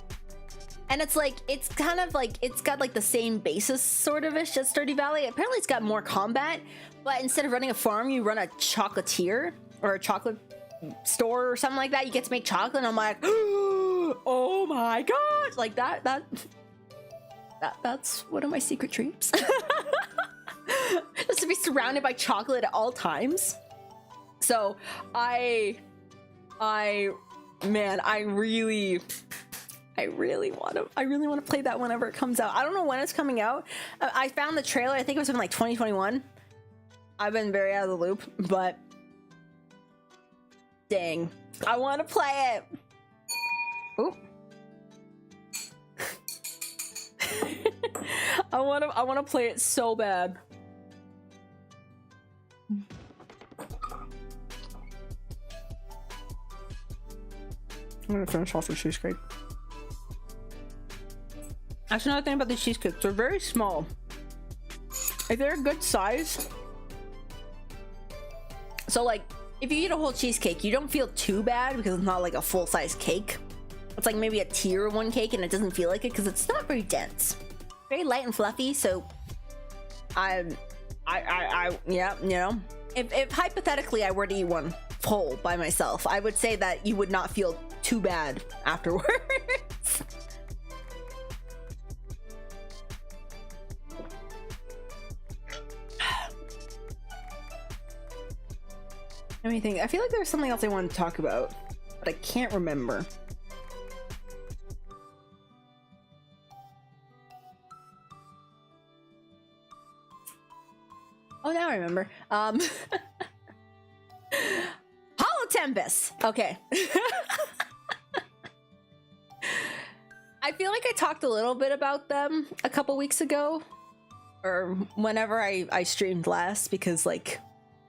And it's like, it's kind of like, it's got like the same basis sort of ish as Stardew Valley. Apparently it's got more combat, but instead of running a farm, you run a chocolatier or a chocolate store or something like that. You get to make chocolate, and I'm like, oh my gosh, like that's one of my secret dreams. Just to be surrounded by chocolate at all times. So I really want to play that whenever it comes out. I don't know when it's coming out. I found the trailer, I think it was in like 2021. I've been very out of the loop, but dang, I want to play it. Ooh. I want to play it so bad. I'm gonna finish off the cheesecake. Actually, another thing about the cheesecakes, they're very small. Like, they're a good size. So like, if you eat a whole cheesecake, you don't feel too bad because it's not like a full-size cake. It's like maybe a tier 1 cake and it doesn't feel like it because it's not very dense. Very light and fluffy, so yeah, you know. If hypothetically I were to eat one whole by myself, I would say that you would not feel too bad afterwards. Let me think. I feel like there's something else I want to talk about, but I can't remember. Oh, now I remember. Hollow Tempest. Okay. I feel like I talked a little bit about them a couple weeks ago, or whenever I streamed last, because like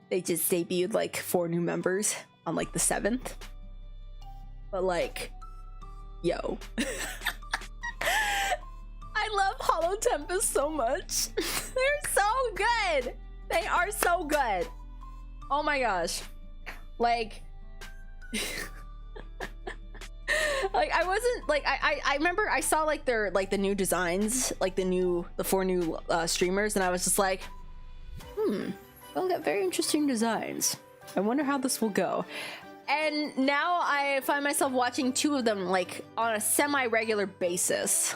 they just debuted like 4 new members on like the 7th. But like, yo. I love Hollow Tempest so much. They're so good. They are so good. Oh my gosh. Like, like I wasn't like, I remember I saw like their like the new designs, like the 4 new streamers, and I was just like, well, got very interesting designs. I wonder how this will go. And now I find myself watching 2 of them like on a semi-regular basis.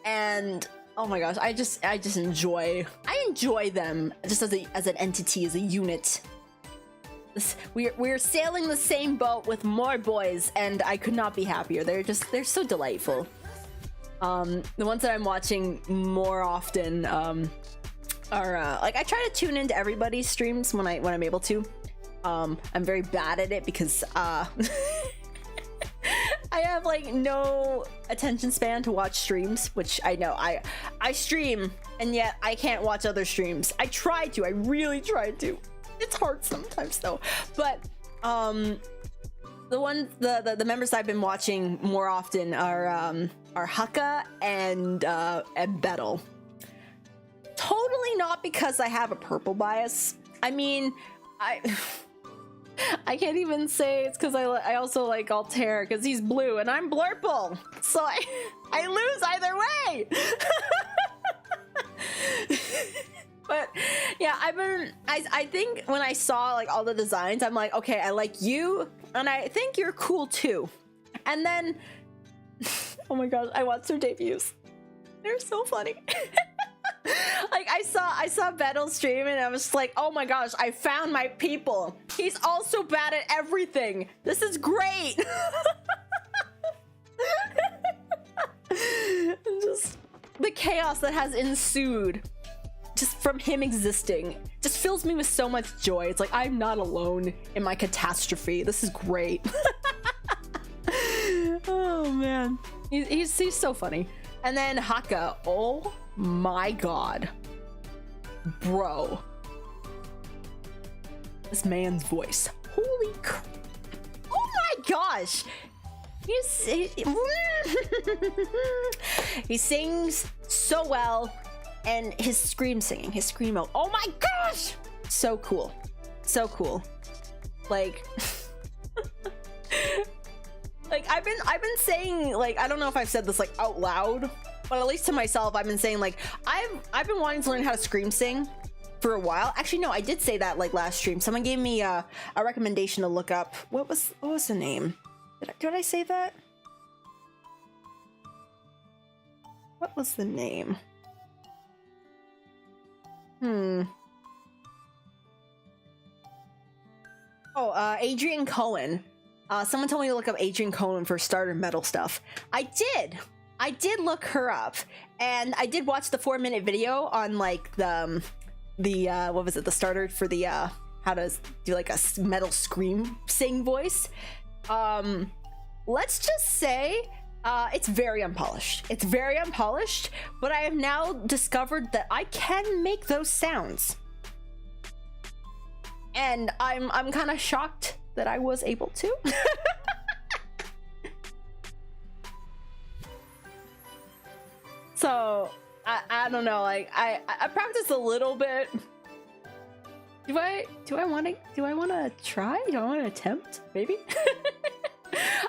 And oh my gosh, I just enjoy them just as an entity, as a unit. We're sailing the same boat with more boys, and I could not be happier. They're so delightful. The ones that I'm watching more often are like, I try to tune into everybody's streams when I'm able to. I'm very bad at it because I I have like no attention span to watch streams, which I know I stream and yet I can't watch other streams. I really try to. It's hard sometimes though. But the members I've been watching more often are Hukka and Bettel. Totally not because I have a purple bias. I mean, I can't even say it's because I also like Altair because he's blue and I'm blurple, so I lose either way. But yeah, I think when I saw like all the designs, I'm like, okay, I like you and I think you're cool too. And then oh my gosh, I watched their debuts. They're so funny. Like I saw Bettel stream and I was like, oh my gosh, I found my people. He's also bad at everything. This is great. Just the chaos that has ensued just from him existing just fills me with so much joy. It's like I'm not alone in my catastrophe. This is great. Oh man, he's so funny. And then Hukka, oh my god, bro, this man's voice, holy crap. Oh my gosh, he sings so well, and his screamo, oh my gosh, so cool, so cool. Like like I've been saying, like, I don't know if I've said this like out loud, but at least to myself, I've been saying like I've been wanting to learn how to scream sing for a while. Actually, no, I did say that like last stream. Someone gave me a recommendation to look up. What was the name? Did I say that? What was the name? Oh, Adrian Cohen. Someone told me to look up Adrian Cohen for starter metal stuff. I did look her up, and I did watch the 4-minute video on like the what was it, the starter for the how to do like a metal scream sing voice. Let's just say it's very unpolished. It's very unpolished, but I have now discovered that I can make those sounds, and I'm kind of shocked that I was able to. So I don't know, like I practiced a little bit. Do I want to try? Do I want to attempt? Maybe.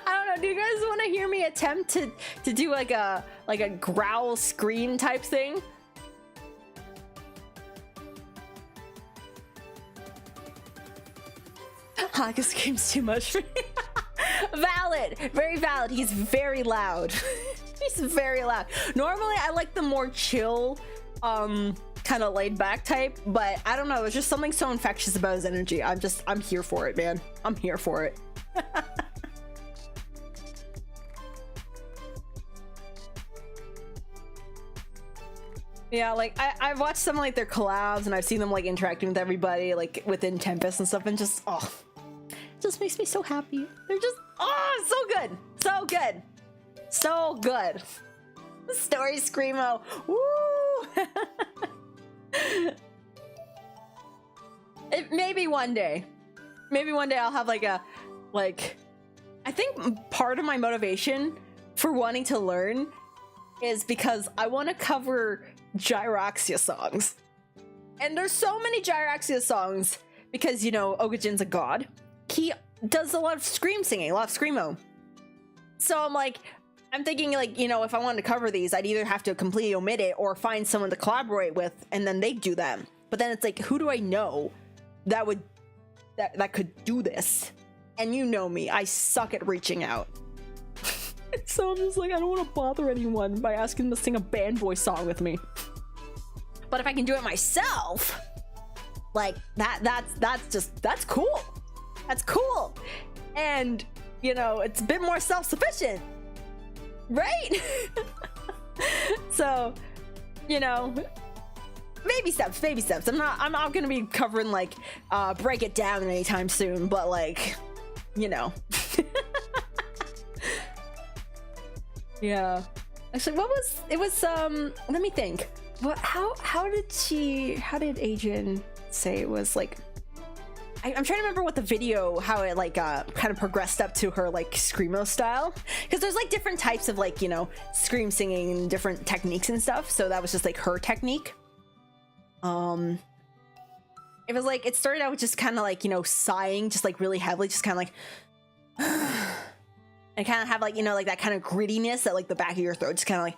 I don't know. Do you guys want to hear me attempt to do like a growl scream type thing? Hukka screams too much for me. Valid, very valid. He's very loud. He's very loud. Normally I like the more chill, kind of laid back type, but I don't know, there's just something so infectious about his energy. I'm here for it, man. I'm here for it. Yeah, like I've watched some like their collabs and I've seen them like interacting with everybody like within Tempest and stuff, and just just makes me so happy. They're just so good, so good, so good. Story screamo, woo. Maybe one day I'll have like I think part of my motivation for wanting to learn is because I want to cover Gyroxia songs. And there's so many Gyroxia songs because, you know, Ogujin's a god. He does a lot of scream singing, a lot of screamo. So I'm thinking like, you know, if I wanted to cover these, I'd either have to completely omit it or find someone to collaborate with and then they do them. But then it's like, who do I know that could do this? And you know me, I suck at reaching out. So I'm just like, I don't want to bother anyone by asking them to sing a band voice song with me. But if I can do it myself, like that's cool. That's cool. And, you know, it's a bit more self-sufficient, right? So, you know, baby steps. I'm not gonna be covering like Break It Down anytime soon, but like, you know. Yeah. Actually, what was it? Was let me think. What? How did Adrian say it was like? I'm trying to remember what the video, how it like kind of progressed up to her like screamo style, because there's like different types of like, you know, scream singing and different techniques and stuff. So that was just like her technique. It was like, it started out with just kind of like, you know, sighing just like really heavily, just kind of like and kind of have like, you know, like that kind of grittiness at like the back of your throat, just kind of like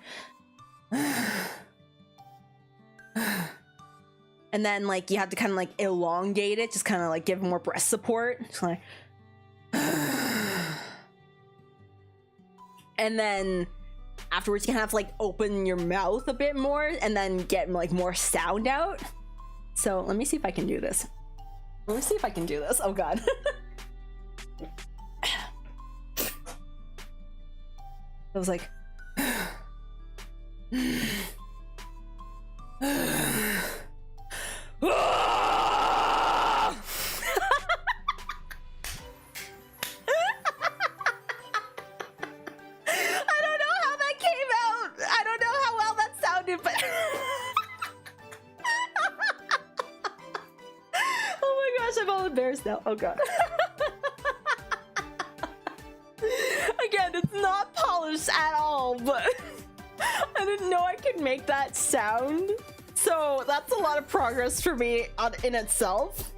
and then like you have to kind of like elongate it, just kind of like give more breath support, just like and then afterwards you kind of have to like open your mouth a bit more and then get like more sound out. So let me see if I can do this. Let me see if I can do this. Oh god. I was like I don't know how that came out. I don't know how well that sounded, but oh my gosh, I'm all embarrassed now. Oh god. Again, it's not polished at all, but I didn't know I could make that sound. So that's a lot of progress for me in itself.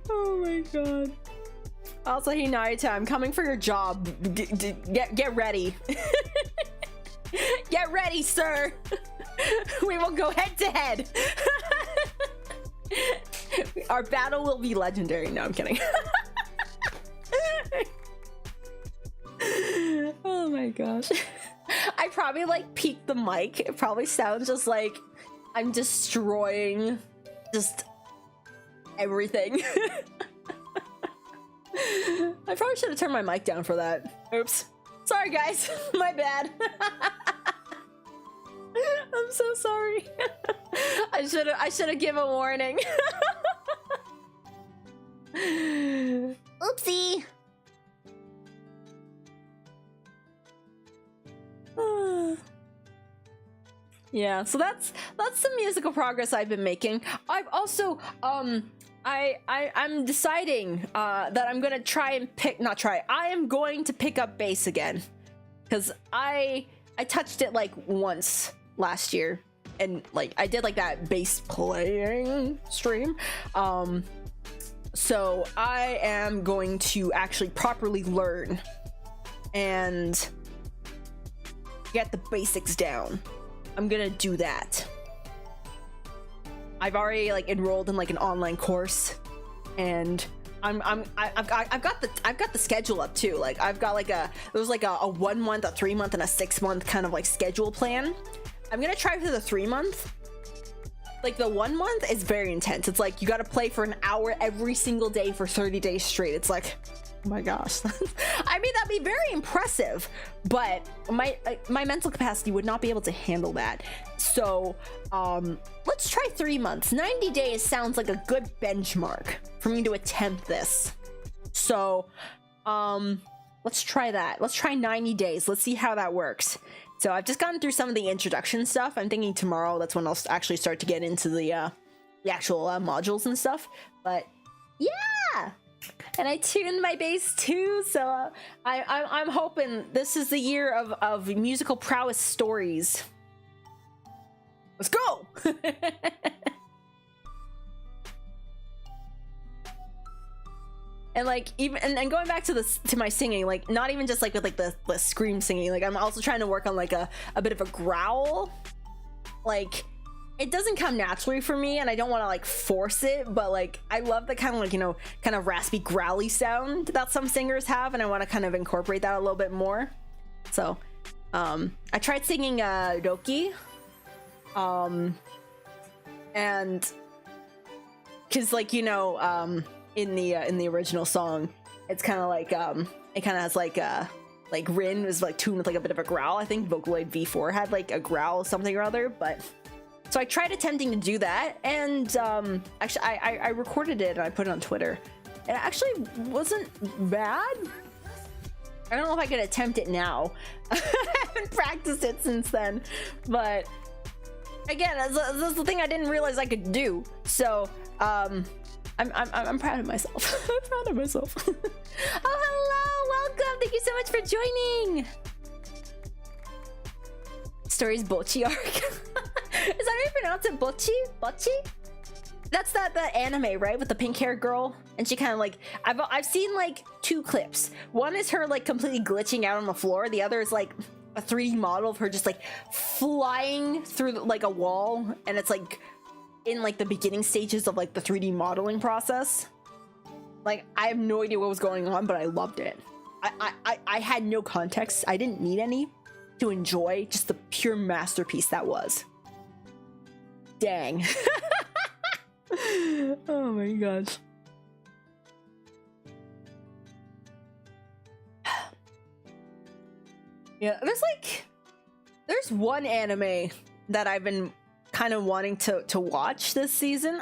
Oh my god. Also, hey Naruto, I'm coming for your job. Get ready. Get ready, sir. We will go head to head. Our battle will be legendary. No, I'm kidding. Oh my gosh. I probably like peaked the mic. It probably sounds just like I'm destroying just everything. I probably should have turned my mic down for that. Oops. Sorry guys. My bad. I'm so sorry. I should have given a warning. Oopsie. Yeah, so that's the musical progress I've been making. I've also I'm deciding that I'm gonna try and I am going to pick up bass again, because I touched it like once last year, and like I did like that bass playing stream. So I am going to actually properly learn and get the basics down. I'm gonna do that. I've already like enrolled in like an online course, and I've got the schedule up too. Like I've got like there's like a 1 month, a 3 month, and a 6 month kind of like schedule plan. I'm gonna try for the 3 month. Like the 1 month is very intense. It's like you gotta play for an hour every single day for 30 days straight. It's like, oh my gosh. I mean, that'd be very impressive, but my mental capacity would not be able to handle that. So let's try 3 months. 90 days sounds like a good benchmark for me to attempt this. So let's try that. Let's try 90 days. Let's see how that works. So I've just gone through some of the introduction stuff. I'm thinking tomorrow, that's when I'll actually start to get into the actual modules and stuff. But yeah, and I tuned my bass too. So I'm hoping this is the year of musical prowess stories. Let's go. And like even and going back to my singing, like not even just like with like the scream singing, like I'm also trying to work on like a bit of a growl. Like it doesn't come naturally for me, and I don't want to like force it, but like I love the kind of like, you know, kind of raspy growly sound that some singers have, and I want to kind of incorporate that a little bit more. So I tried singing Roki, and because like, you know, in the original song, it's kind of like it kind of has like Rin was like tuned with like a bit of a growl. I think Vocaloid V4 had like a growl something or other, but so I tried attempting to do that, and actually I recorded it and I put it on Twitter, it actually wasn't bad. I don't know if I could attempt it now. I haven't practiced it since then, but again, that's the thing I didn't realize I could do. So I'm proud of myself. I'm proud of myself. Oh, hello, welcome. Thank you so much for joining. Stories Bocchi arc. Is that how you pronounce it? Bocchi? Bocchi? That's that anime, right? With the pink hair girl, and she kind of like I've seen like 2 clips. One is her like completely glitching out on the floor. The other is like a 3D model of her just like flying through like a wall, and it's like in like the beginning stages of like the 3D modeling process. Like I have no idea what was going on, but I loved it. I had no context. I didn't need any to enjoy just the pure masterpiece that was. Dang. Oh my gosh. Yeah, there's one anime that I've been kind of wanting to watch this season.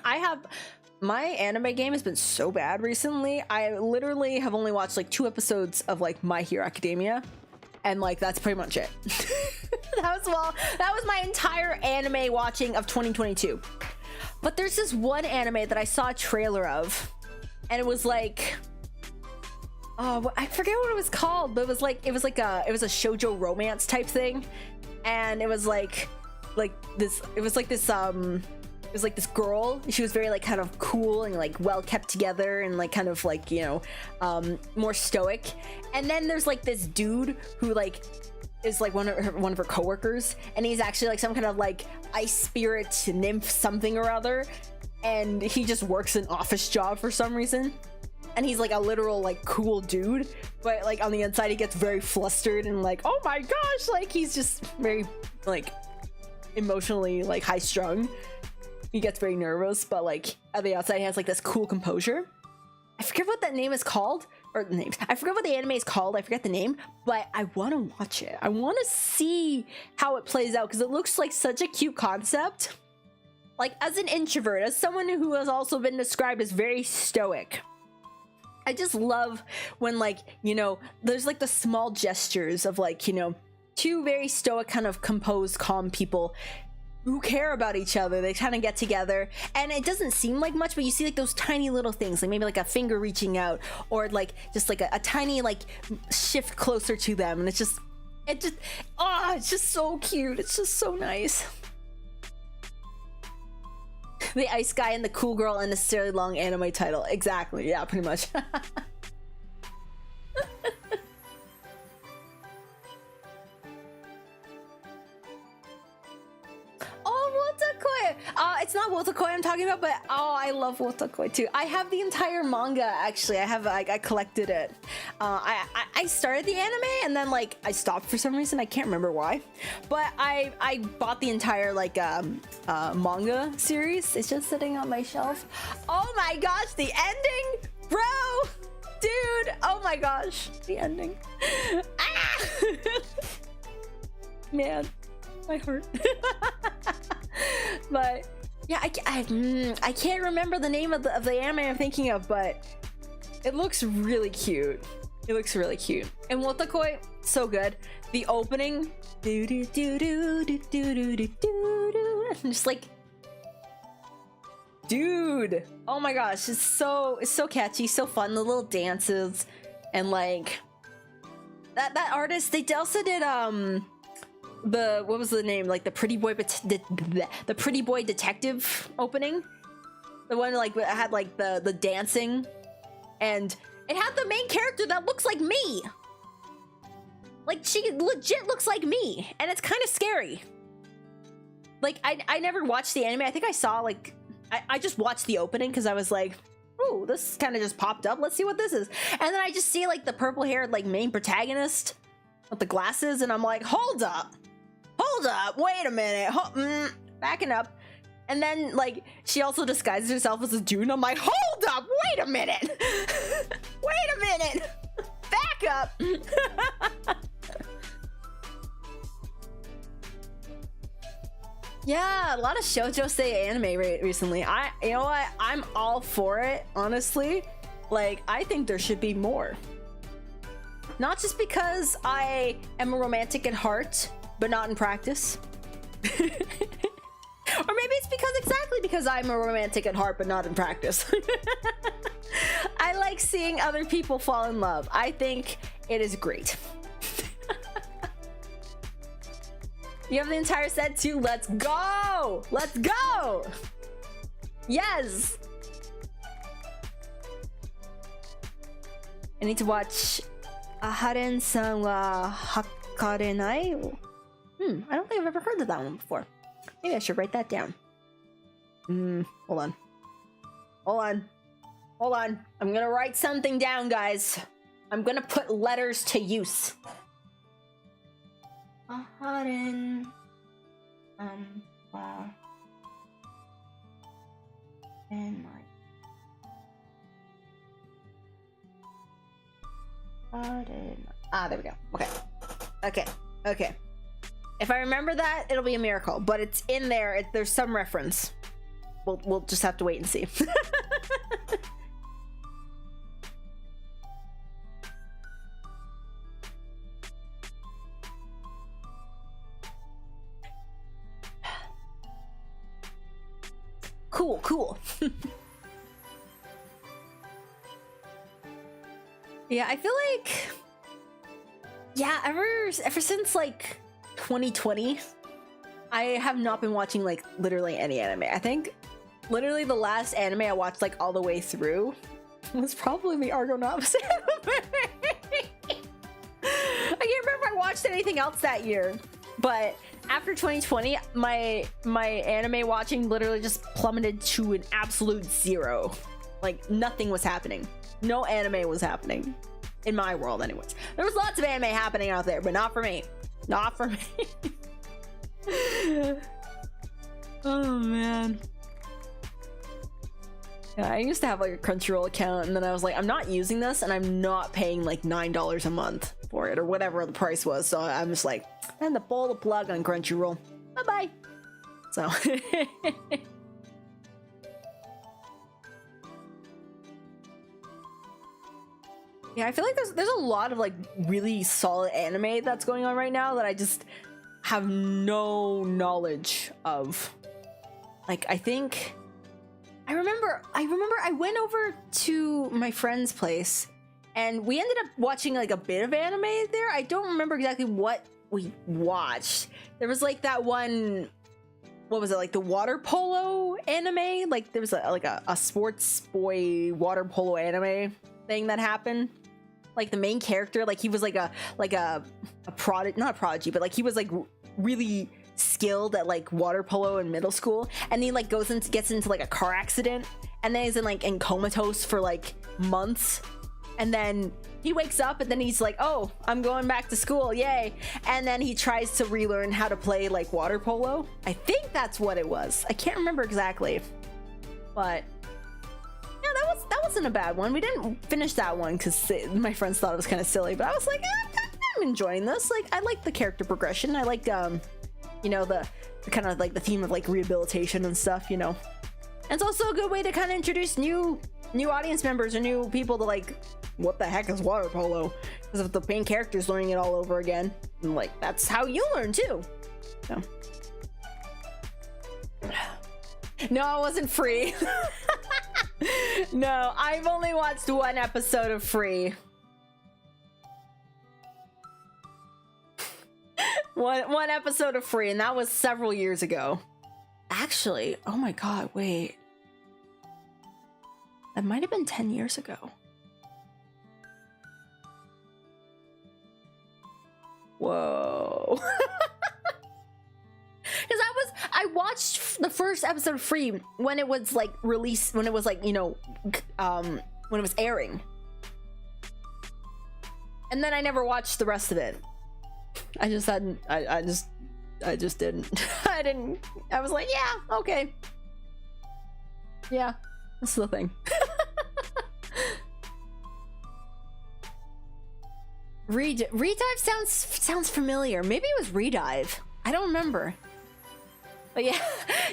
My anime game has been so bad recently. I literally have only watched like 2 episodes of like My Hero Academia, and like that's pretty much it. That was my entire anime watching of 2022. But there's this one anime that I saw a trailer of, and it was like, oh, I forget what it was called, but it was like a shoujo romance type thing, and it was like this girl. She was very like kind of cool and like well kept together and like kind of like, you know, more stoic. And then there's like this dude who like is like one of her coworkers, and he's actually like some kind of like ice spirit nymph something or other, and he just works an office job for some reason, and he's like a literal like cool dude, but like on the inside he gets very flustered and like, oh my gosh, like he's just very like emotionally like high strung. He gets very nervous, but like at the outside he has like this cool composure. I forget what that name is called, or the names. I forget what the anime is called. I forget the name, but I want to watch it. I want to see how it plays out because it looks like such a cute concept. Like as an introvert, as someone who has also been described as very stoic, I just love when like, you know, there's like the small gestures of like, you know, 2 very stoic kind of composed, calm people who care about each other. They kind of get together, and it doesn't seem like much, but you see like those tiny little things, like maybe like a finger reaching out, or like just like a tiny like shift closer to them, and it's just so cute. It's just so nice. The ice guy and the cool girl unnecessarily long anime title. Exactly. Yeah, pretty much. Oh, Wotakoi! It's not Wotakoi I'm talking about, but oh, I love Wotakoi too. I have the entire manga, actually. I collected it. I started the anime, and then like I stopped for some reason. I can't remember why, but I bought the entire like manga series. It's just sitting on my shelf. Oh my gosh, the ending, bro, dude! Oh my gosh, the ending. Ah! Man, my heart. But yeah, I can't remember the name of the anime I'm thinking of, but it looks really cute. It looks really cute. And Wotakoi, so good. The opening, do do do do do do do do do, just like, dude, oh my gosh, it's so catchy, so fun. The little dances, and like that artist, they also did what was the name, like the Pretty Boy Detective opening, the one like had like the dancing, and it had the main character that looks like me. Like she legit looks like me, and it's kind of scary. Like I never watched the anime. I think I saw like I just watched the opening because I was like, ooh, this kind of just popped up, let's see what this is. And then I just see like the purple haired like main protagonist with the glasses, and I'm like, hold up, wait a minute, backing up. And then like she also disguises herself as a dude, and I'm like, hold up, wait a minute. Wait a minute, back up. Yeah, a lot of shoujo say anime recently. You know what, I'm all for it, honestly. Like, I think there should be more. Not just because I am a romantic at heart, but not in practice. Or maybe it's exactly because I'm a romantic at heart, but not in practice. I like seeing other people fall in love. I think it is great. You have the entire set too? Let's go! Let's go! Yes! I need to watch Aharen-san wa Hakarenai. I don't think I've ever heard of that one before. Maybe I should write that down. Hold on. Hold on. Hold on. I'm gonna write something down, guys. I'm gonna put letters to use. Aharen... and my... there we go. Okay. Okay. Okay. If I remember that, it'll be a miracle. But it's in there. There's some reference. We'll just have to wait and see. Cool, cool. Yeah, I feel like, yeah, ever since like 2020, I have not been watching like literally any anime. I think literally the last anime I watched like all the way through was probably the Argonauts anime. I can't remember if I watched anything else that year, but after 2020, my anime watching literally just plummeted to an absolute zero. Like nothing was happening. No anime was happening in my world anyways. There was lots of anime happening out there, but not for me. Not for me. Oh man. Yeah, I used to have like a Crunchyroll account, and then I was like, I'm not using this, and I'm not paying like $9 a month for it or whatever the price was. So I'm just like, I'm gonna pull the plug on Crunchyroll. Bye bye. So. Yeah, I feel like there's a lot of like really solid anime that's going on right now that I just have no knowledge of. Like, I remember I went over to my friend's place and we ended up watching like a bit of anime there. I don't remember exactly what we watched. There was like that one, what was it, like the water polo anime? Like there was a sports boy water polo anime thing that happened. Like the main character, like he was like a prodigy, not a prodigy, but like he was like really skilled at like water polo in middle school, and he like gets into like a car accident, and then he's in comatose for like months, and then he wakes up and then he's like, oh, I'm going back to school, yay. And then he tries to relearn how to play like water polo. I think that's what it was. I can't remember exactly, but yeah, that wasn't a bad one. We didn't finish that one because my friends thought it was kind of silly, but I was like, I'm enjoying this. Like, I like the character progression. I like you know, the kind of like the theme of like rehabilitation and stuff, you know. And it's also a good way to kind of introduce new audience members or new people to like, what the heck is water polo? Because if the main character's learning it all over again, and like that's how you learn too. So. No, it wasn't free. No, I've only watched one episode of Free. One episode of Free, and that was several years ago. Actually, oh my god, wait. That might have been 10 years ago. Whoa. Because I watched the first episode of Free when it was like released, when it was like, you know, when it was airing. And then I never watched the rest of it. I just hadn't, I just didn't. I was like, yeah, okay. Yeah, that's the thing. Redive sounds familiar. Maybe it was Redive. I don't remember. But yeah,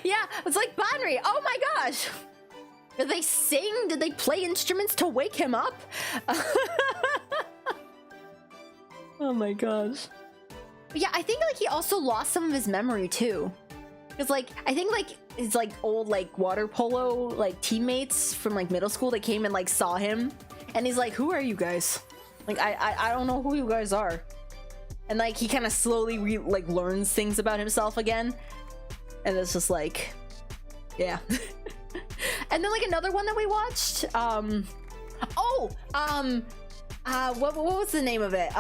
yeah, it's like Banri. Oh my gosh. Did they sing? Did they play instruments to wake him up? Oh my gosh. But yeah, I think like he also lost some of his memory too. Cause like I think like his like old like water polo like teammates from like middle school, they came and like saw him, and he's like, "Who are you guys? Like I don't know who you guys are." And like he kind of slowly like learns things about himself again, and it's just like, yeah. And then like another one that we watched, what was the name of it?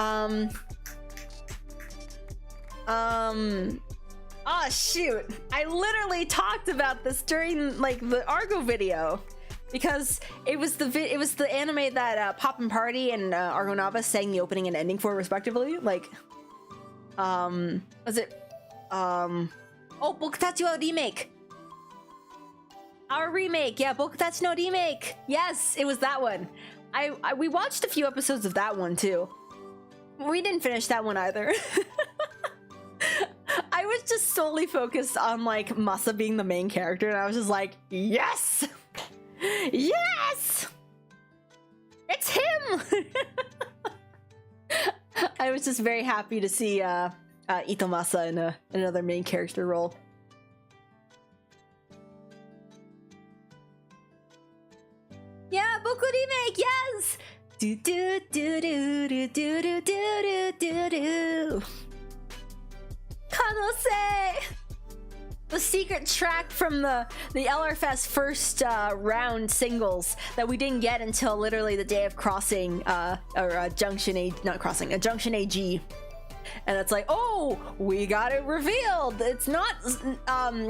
Oh shoot, I literally talked about this during like the Argo video, because it was the anime that Pop and Party and Argo Nava sang the opening and ending for respectively. Like, was it oh, Bokutachi wa remake. Our remake, yeah, Bokutachi no remake. Yes, it was that one. We watched a few episodes of that one too. We didn't finish that one either. I was just solely focused on like Masa being the main character, and I was just like, yes! Yes! It's him! I was just very happy to see Ito Masa in another main character role. Yeah, Boku remake, yes! Do do do do do do do do do do. Kanose! The secret track from the LRFest first round singles that we didn't get until literally the day of crossing, Junction A, not crossing, a Junction AG. And it's like, oh, we got it revealed. It's not,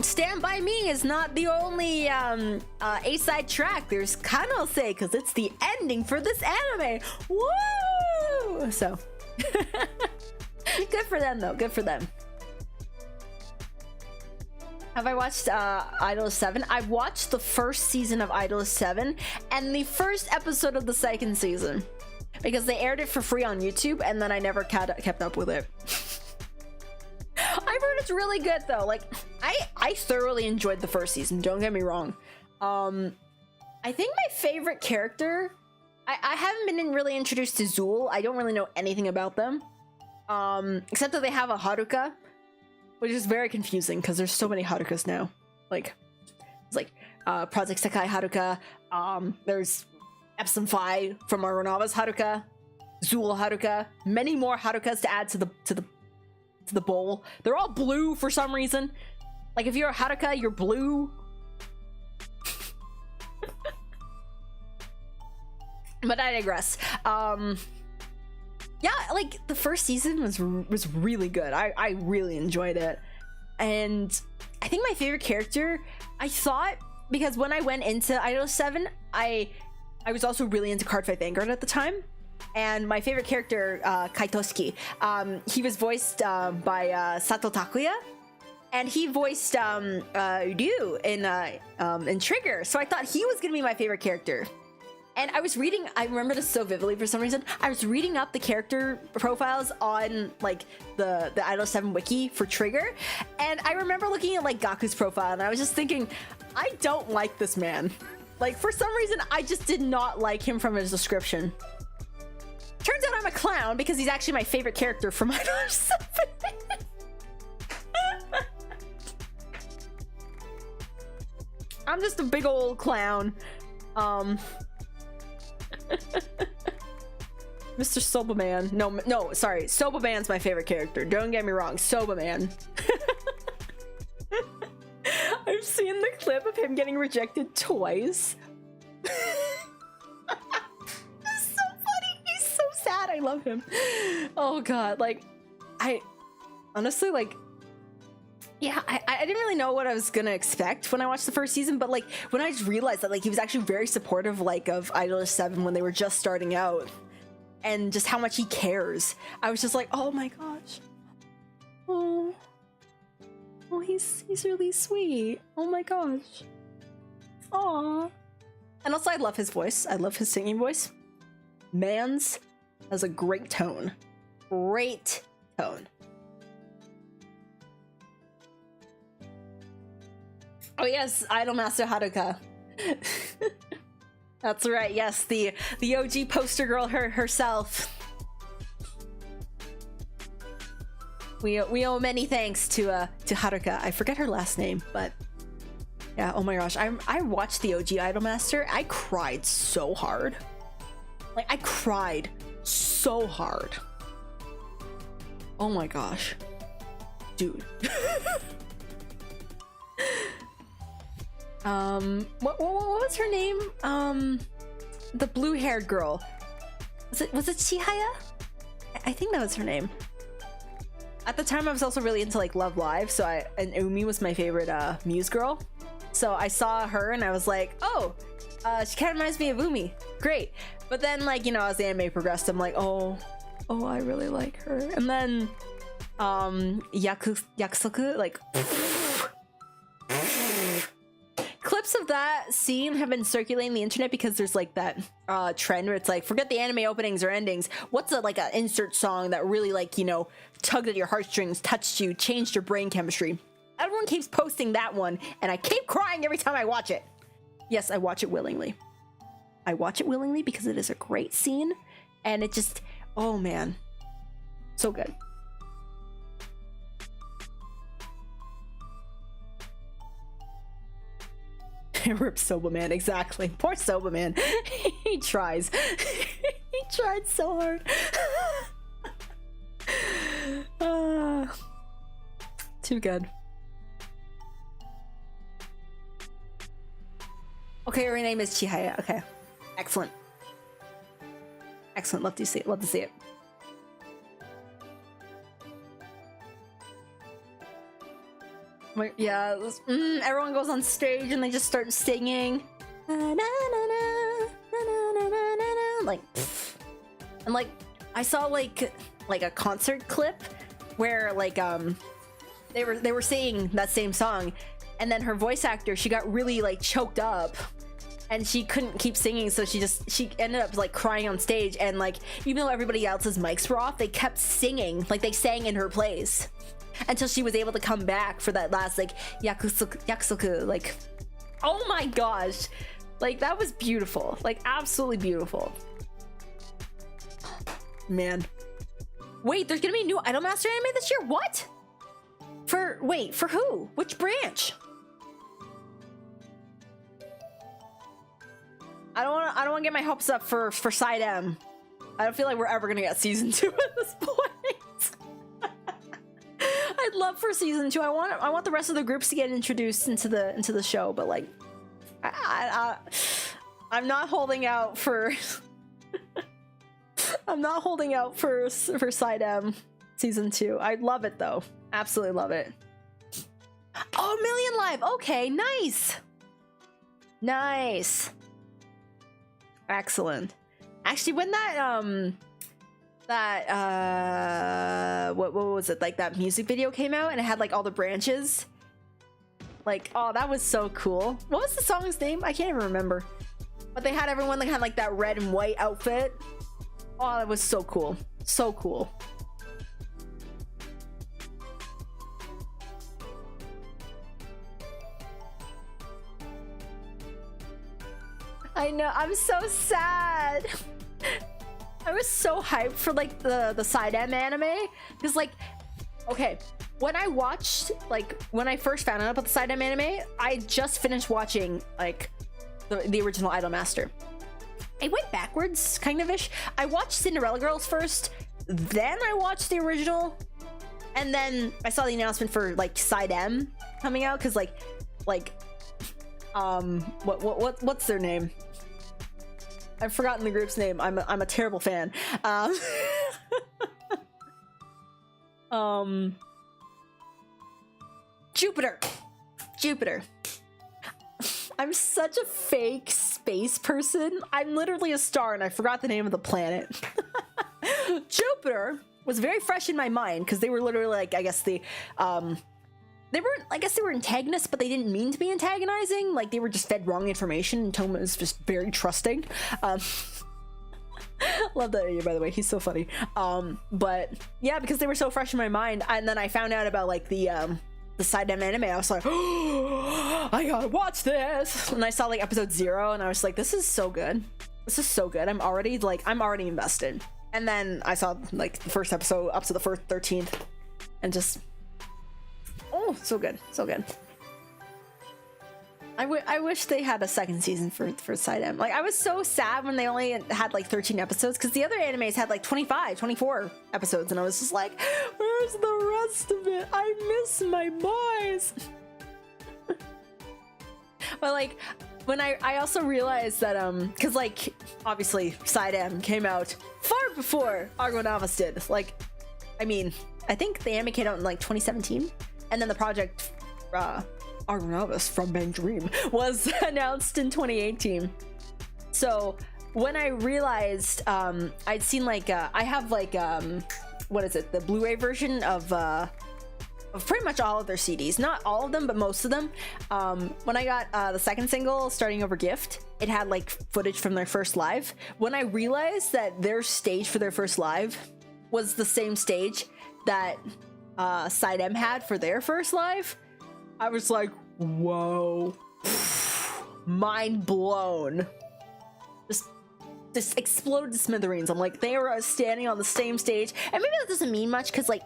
Stand By Me is not the only A-side track. There's Kanose, because it's the ending for this anime. Woo! So, good for them though, good for them. Have I watched Idol 7? I've watched the first season of Idol 7 and the first episode of the second season, because they aired it for free on YouTube, and then I never kept up with it. I've heard it's really good though. Like, I thoroughly enjoyed the first season, don't get me wrong. I think my favorite character, I haven't been really introduced to Zool. I don't really know anything about them, except that they have a Haruka, which is very confusing because there's so many Harukas now. Like, it's like Project Sekai Haruka, there's Epson Phi from Aronava's Haruka, Zool Haruka, many more Harukas to add to the bowl. They're all blue for some reason. Like, if you're a Haruka, you're blue. But I digress. Yeah, like the first season was really good. I really enjoyed it, and I think my favorite character, I thought, because when I went into Idol 7, I was also really into Cardfight Vanguard at the time, and my favorite character, Kaitosuke, he was voiced by Sato Takuya, and he voiced Ryu in Trigger, so I thought he was gonna be my favorite character. And I was reading, I remember this so vividly for some reason, I was reading up the character profiles on like the Idol 7 wiki for Trigger, and I remember looking at like Gaku's profile, and I was just thinking, I don't like this man. Like, for some reason, I just did not like him from his description. Turns out I'm a clown, because he's actually my favorite character from Idol 7. I'm just a big old clown. Mr. Sobaman. No, sorry. Sobaman's my favorite character. Don't get me wrong. Sobaman. I've seen the clip of him getting rejected twice. It's so funny. He's so sad. I love him. Oh god. Like, I honestly, like, yeah, I didn't really know what I was gonna expect when I watched the first season, but like when I just realized that like he was actually very supportive like of Idol 7 when they were just starting out, and just how much he cares, I was just like, oh my gosh, oh he's really sweet, oh my gosh, aw. And also I love his voice, I love his singing voice. Mans has a great tone. Oh yes, Idolmaster Haruka. That's right. Yes, the OG poster girl herself. We owe many thanks to Haruka. I forget her last name, but yeah. Oh my gosh, I watched the OG Idolmaster. I cried so hard. Like I cried so hard. Oh my gosh, dude. What was her name? The blue-haired girl. Was it Chihaya? I think that was her name. At the time, I was also really into like Love Live, so and Umi was my favorite Muse girl. So I saw her and I was like, oh, she kind of reminds me of Umi. Great. But then, like, you know, as the anime progressed, I'm like, oh, I really like her. And then, Yakusoku, like. Clips of that scene have been circulating the internet because there's like that trend where it's like, forget the anime openings or endings. What's like an insert song that really like, you know, tugged at your heartstrings, touched you, changed your brain chemistry? Everyone keeps posting that one and I keep crying every time I watch it. Yes, I watch it willingly. I watch it willingly because it is a great scene and it just, oh man, so good. Rip Soba Man, exactly. Poor Soba Man. He tries. He tried so hard. Too good. Okay, her name is Chihaya. Okay, excellent. Excellent. Love to see it. Love to see it. Yeah, everyone goes on stage and they just start singing. Like, and like, I saw like a concert clip where like they were singing that same song, and then her voice actor, she got really like choked up, and she couldn't keep singing, so she ended up like crying on stage, and like even though everybody else's mics were off, they kept singing, like they sang in her place. Until she was able to come back for that last like yakusoku, like, oh my gosh, like that was beautiful, like absolutely beautiful. Man, wait, there's gonna be a new Idolmaster anime this year? What? For who? Which branch? I don't want to get my hopes up for Side M. I don't feel like we're ever gonna get season 2 at this point. I'd love for season 2. I want the rest of the groups to get introduced into the show, but like, I'm not holding out for. I'm not holding out for Side M season 2. I'd love it though. Absolutely love it. Oh, Million Live. Okay, nice. Nice. Excellent. Actually, when what was it, like that music video came out and it had like all the branches, like, oh, that was so cool. What was the song's name? I can't even remember, but they had everyone that had like that red and white outfit. Oh, that was so cool. So cool. I know, I'm so sad. I was so hyped for like the Side M anime because, like, okay, when I first found out about the Side M anime, I just finished watching like the original Idolmaster. It went backwards, kind of ish. I watched Cinderella Girls first, then I watched the original, and then I saw the announcement for like Side M coming out because like what's their name? I've forgotten the group's name. I'm a terrible fan. Jupiter. I'm such a fake space person. I'm literally a star and I forgot the name of the planet. Jupiter was very fresh in my mind because they were literally like, I guess they were antagonists, but they didn't mean to be antagonizing. Like, they were just fed wrong information, and Toma is just very trusting. Love that idea, by the way. He's so funny. But yeah, because they were so fresh in my mind, and then I found out about like the the side M anime, I was like, oh, I gotta watch this. And I saw like episode 0 and I was like, this is so good. This is so good. I'm already invested. And then I saw like the first episode up to the first 13th and just, oh, so good. So good. I wish they had a second season for Side M. Like, I was so sad when they only had like 13 episodes, because the other animes had like 25, 24 episodes, and I was just like, where's the rest of it? I miss my boys. But like, when I also realized that, because like, obviously Side M came out far before Argo Novas did. Like, I mean, I think the anime came out in like 2017, and then the project, Argo Novas from Bang Dream was announced in 2018. So when I realized, I'd seen like, I have like, what is it? The Blu-ray version of pretty much all of their CDs. Not all of them, but most of them. When I got the second single, Starting Over Gift, it had like footage from their first live. When I realized that their stage for their first live was the same stage that Side M had for their first live, I was like, whoa. Mind blown. Just exploded to smithereens. I'm like, they were standing on the same stage. And maybe that doesn't mean much, because like,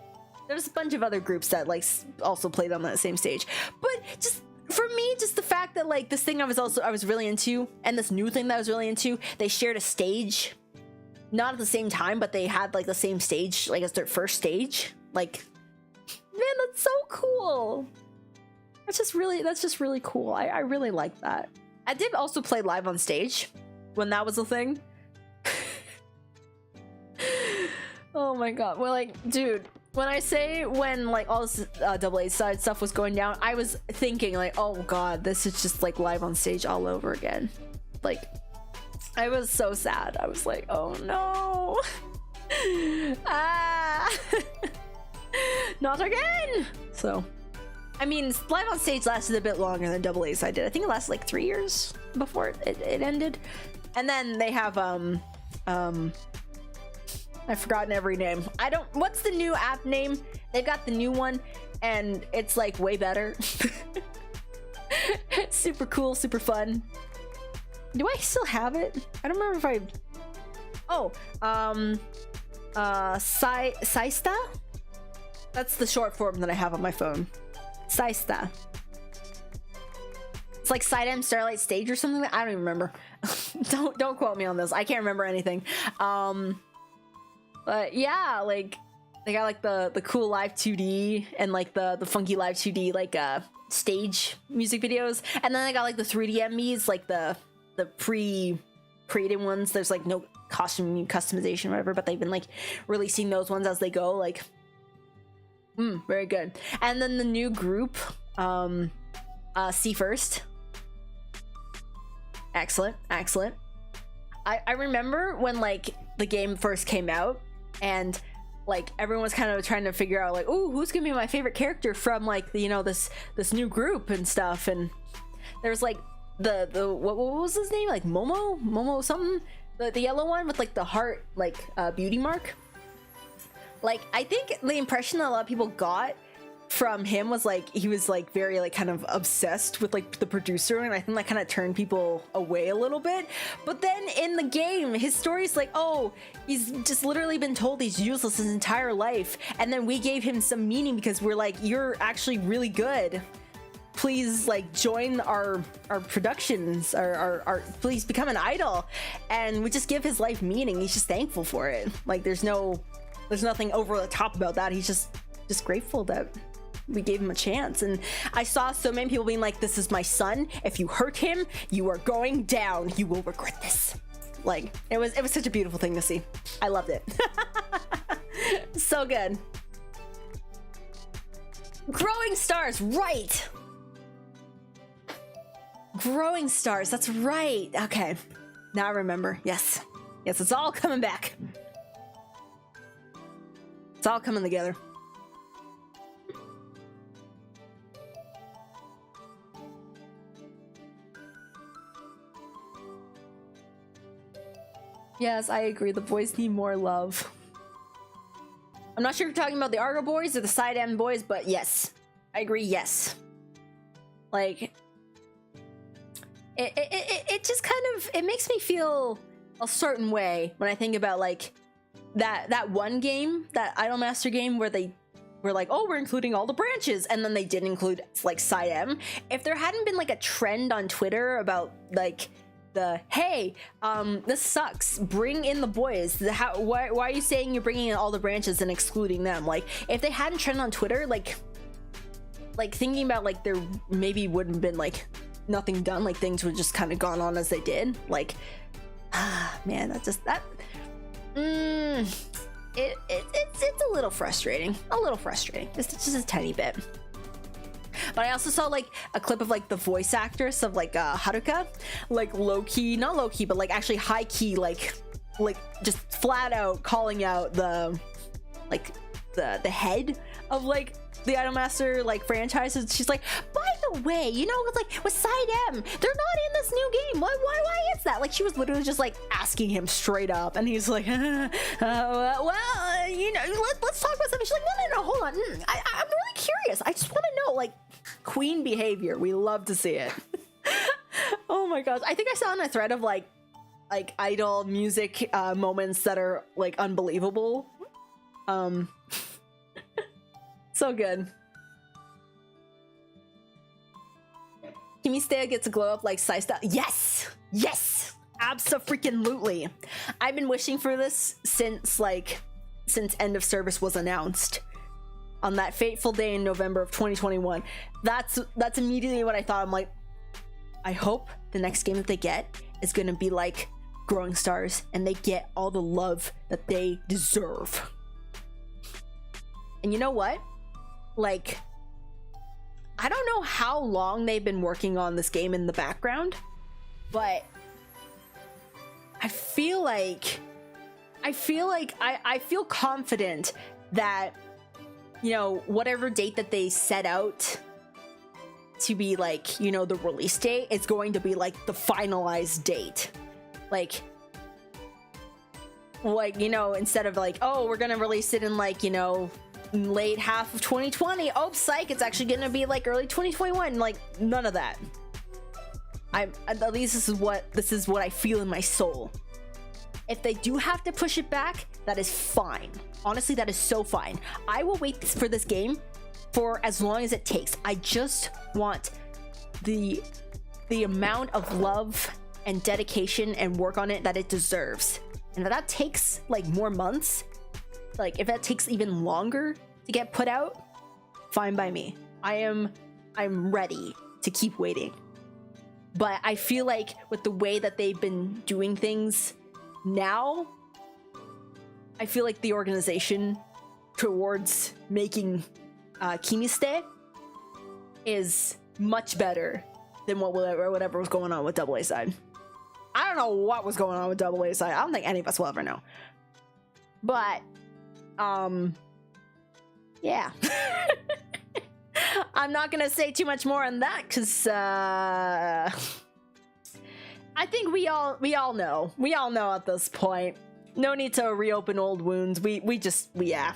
there's a bunch of other groups that like also played on that same stage. But just for me, just the fact that like this thing I was really into, and this new thing that I was really into, they shared a stage. Not at the same time, but they had like the same stage, like as their first stage. Like, man, that's so cool. That's just really cool. I really like that. I did also play live on stage when that was a thing. Oh my god. Well, like, dude, when I say when like all this AA side stuff was going down, I was thinking like, oh god, this is just like live on stage all over again. Like, I was so sad. I was like, oh no. Ah. Not again. So, I mean, live on stage lasted a bit longer than AA side did. I think it lasted like 3 years before it ended. And then they have I've forgotten every name. What's the new app name? They've got the new one, and it's like way better. Super cool, super fun. Do I still have it? I don't remember if Saista? That's the short form that I have on my phone. Saista. It's like Side M Starlight Stage or something. I don't even remember. Don't quote me on this. I can't remember anything. But yeah, like they got like the cool live 2D and like the funky live 2D like stage music videos, and then they got like the 3D MVs, like the pre-created ones. There's like no costume customization or whatever, but they've been like releasing those ones as they go. Like, very good. And then the new group, See First. Excellent. I remember when like the game first came out, and like everyone was kind of trying to figure out like, oh, who's gonna be my favorite character from like you know this new group and stuff. And there's like the what was his name, like Momo something, the yellow one with like the heart like beauty mark. Like, I think the impression that a lot of people got from him was like he was like very like kind of obsessed with like the producer, and I think that kind of turned people away a little bit. But then in the game, his story's like, oh, he's just literally been told he's useless his entire life, and then we gave him some meaning because we're like, you're actually really good, please like join our productions, our please become an idol. And we just give his life meaning. He's just thankful for it. Like there's nothing over the top about that. He's just grateful that we gave him a chance. And I saw so many people being like, this is my son, if you hurt him, you are going down, you will regret this. Like, it was such a beautiful thing to see. I loved it. So good. Growing Stars, right. Growing Stars, that's right. Okay, now I remember. Yes, it's all coming back. It's all coming together. Yes, I agree. The boys need more love. I'm not sure if you're talking about the Argo boys or the Side M boys, but yes, I agree, yes. Like, it just kind of, it makes me feel a certain way when I think about, like, that one game, that Idolmaster game where they were like, oh, we're including all the branches, and then they didn't include, like, Side M. If there hadn't been, like, a trend on Twitter about, like, hey, this sucks, bring in the boys, why are you saying you're bringing in all the branches and excluding them? Like, if they hadn't trended on Twitter, like thinking about, like, there maybe wouldn't have been, like, nothing done, like, things would just kind of gone on as they did. Like, man, it's just a little frustrating, just a tiny bit. But I also saw, like, a clip of, like, the voice actress of, like, Haruka, like, low-key, not low-key, but, like, actually high-key, like just flat out calling out the head of, like, the Idolmaster, like, franchises. She's like, by the way, you know, like, with Side M, they're not in this new game. Why is that? Like, she was literally just, like, asking him straight up, and he's like, well, you know, let's talk about something. She's like, no, hold on. I'm really curious. I just want to know, like, queen behavior. We love to see it. Oh my gosh. I think I saw on a thread of, like idol music moments that are, like, unbelievable. So good. Kimiste gets a glow up like Sai style. Yes! Yes! Abso-freaking-lutely. I've been wishing for this since end of service was announced. On that fateful day in November of 2021. That's immediately what I thought. I'm like, I hope the next game that they get is gonna be like Growing Stars and they get all the love that they deserve. And you know what? Like, I don't know how long they've been working on this game in the background, but I feel confident that, you know, whatever date that they set out to be, like, you know, the release date, it's going to be, like, the finalized date. Like, you know, instead of, like, oh, we're gonna release it in, like, you know, late half of 2020. Oh, psych, it's actually gonna be, like, early 2021. Like, none of that. At least this is what I feel in my soul. If they do have to push it back, that is fine. Honestly, that is so fine. I will wait for this game for as long as it takes. I just want the amount of love and dedication and work on it that it deserves. And if that takes, like, more months, like, if that takes even longer to get put out, fine by me. I'm ready to keep waiting. But I feel like with the way that they've been doing things now, I feel like the organization towards making Kimiste is much better than whatever was going on with AA side. I don't know what was going on with AA side. I don't think any of us will ever know. But yeah. I'm not gonna say too much more on that because I think we all know. We all know at this point. No need to reopen old wounds. Yeah.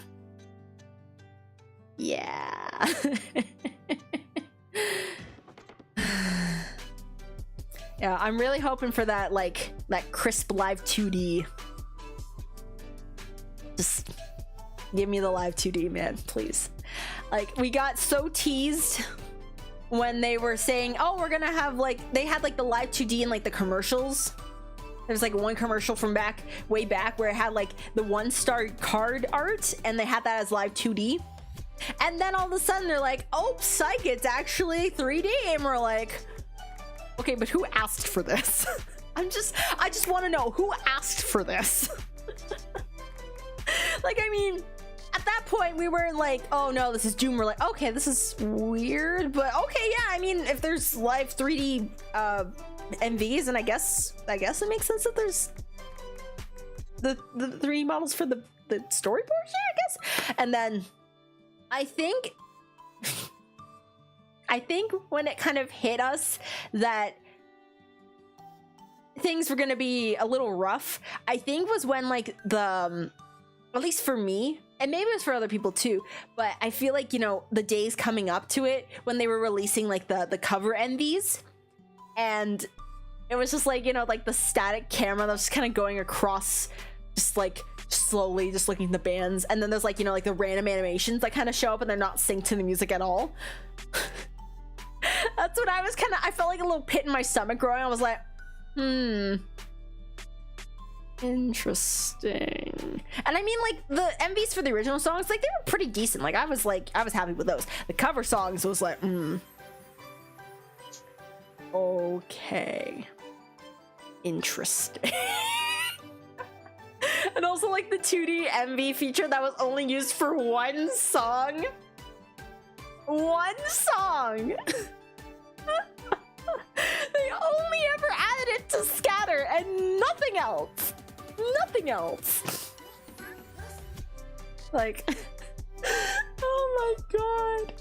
Yeah, I'm really hoping for that, like, that crisp live 2D. Just give me the live 2D, man, please. Like, we got so teased when they were saying, oh, we're gonna have, like, they had, like, the live 2D in, like, the commercials. There's, like, one commercial from way back where it had, like, the 1-star card art, and they had that as live 2D. And then all of a sudden they're like, oh, psych, it's actually 3D. And we're like, okay, but who asked for this? I just want to know who asked for this. Like, I mean, at that point we weren't like, oh no, this is Doom. We're like, okay, this is weird, but okay, yeah, I mean, if there's live 3D MVs, and I guess it makes sense that there's the 3D models for the story portion, I guess. And then I think when it kind of hit us that things were gonna be a little rough, I think was when, like, the at least for me, and maybe it was for other people too, but I feel like, you know, the days coming up to it when they were releasing like the cover MVs, and it was just like, you know, like the static camera that was just kind of going across, just like slowly just looking at the bands, and then there's like, you know, like the random animations that kind of show up and they're not synced to the music at all. That's what I was kind of, I felt like a little pit in my stomach growing. I was like, interesting. And I mean, like the MVs for the original songs, like they were pretty decent. Like I was happy with those. The cover songs was like, okay, interesting. And also like the 2D MV feature that was only used for one song. One song. They only ever added it to Scatter and nothing else. Nothing else. Like, oh my god.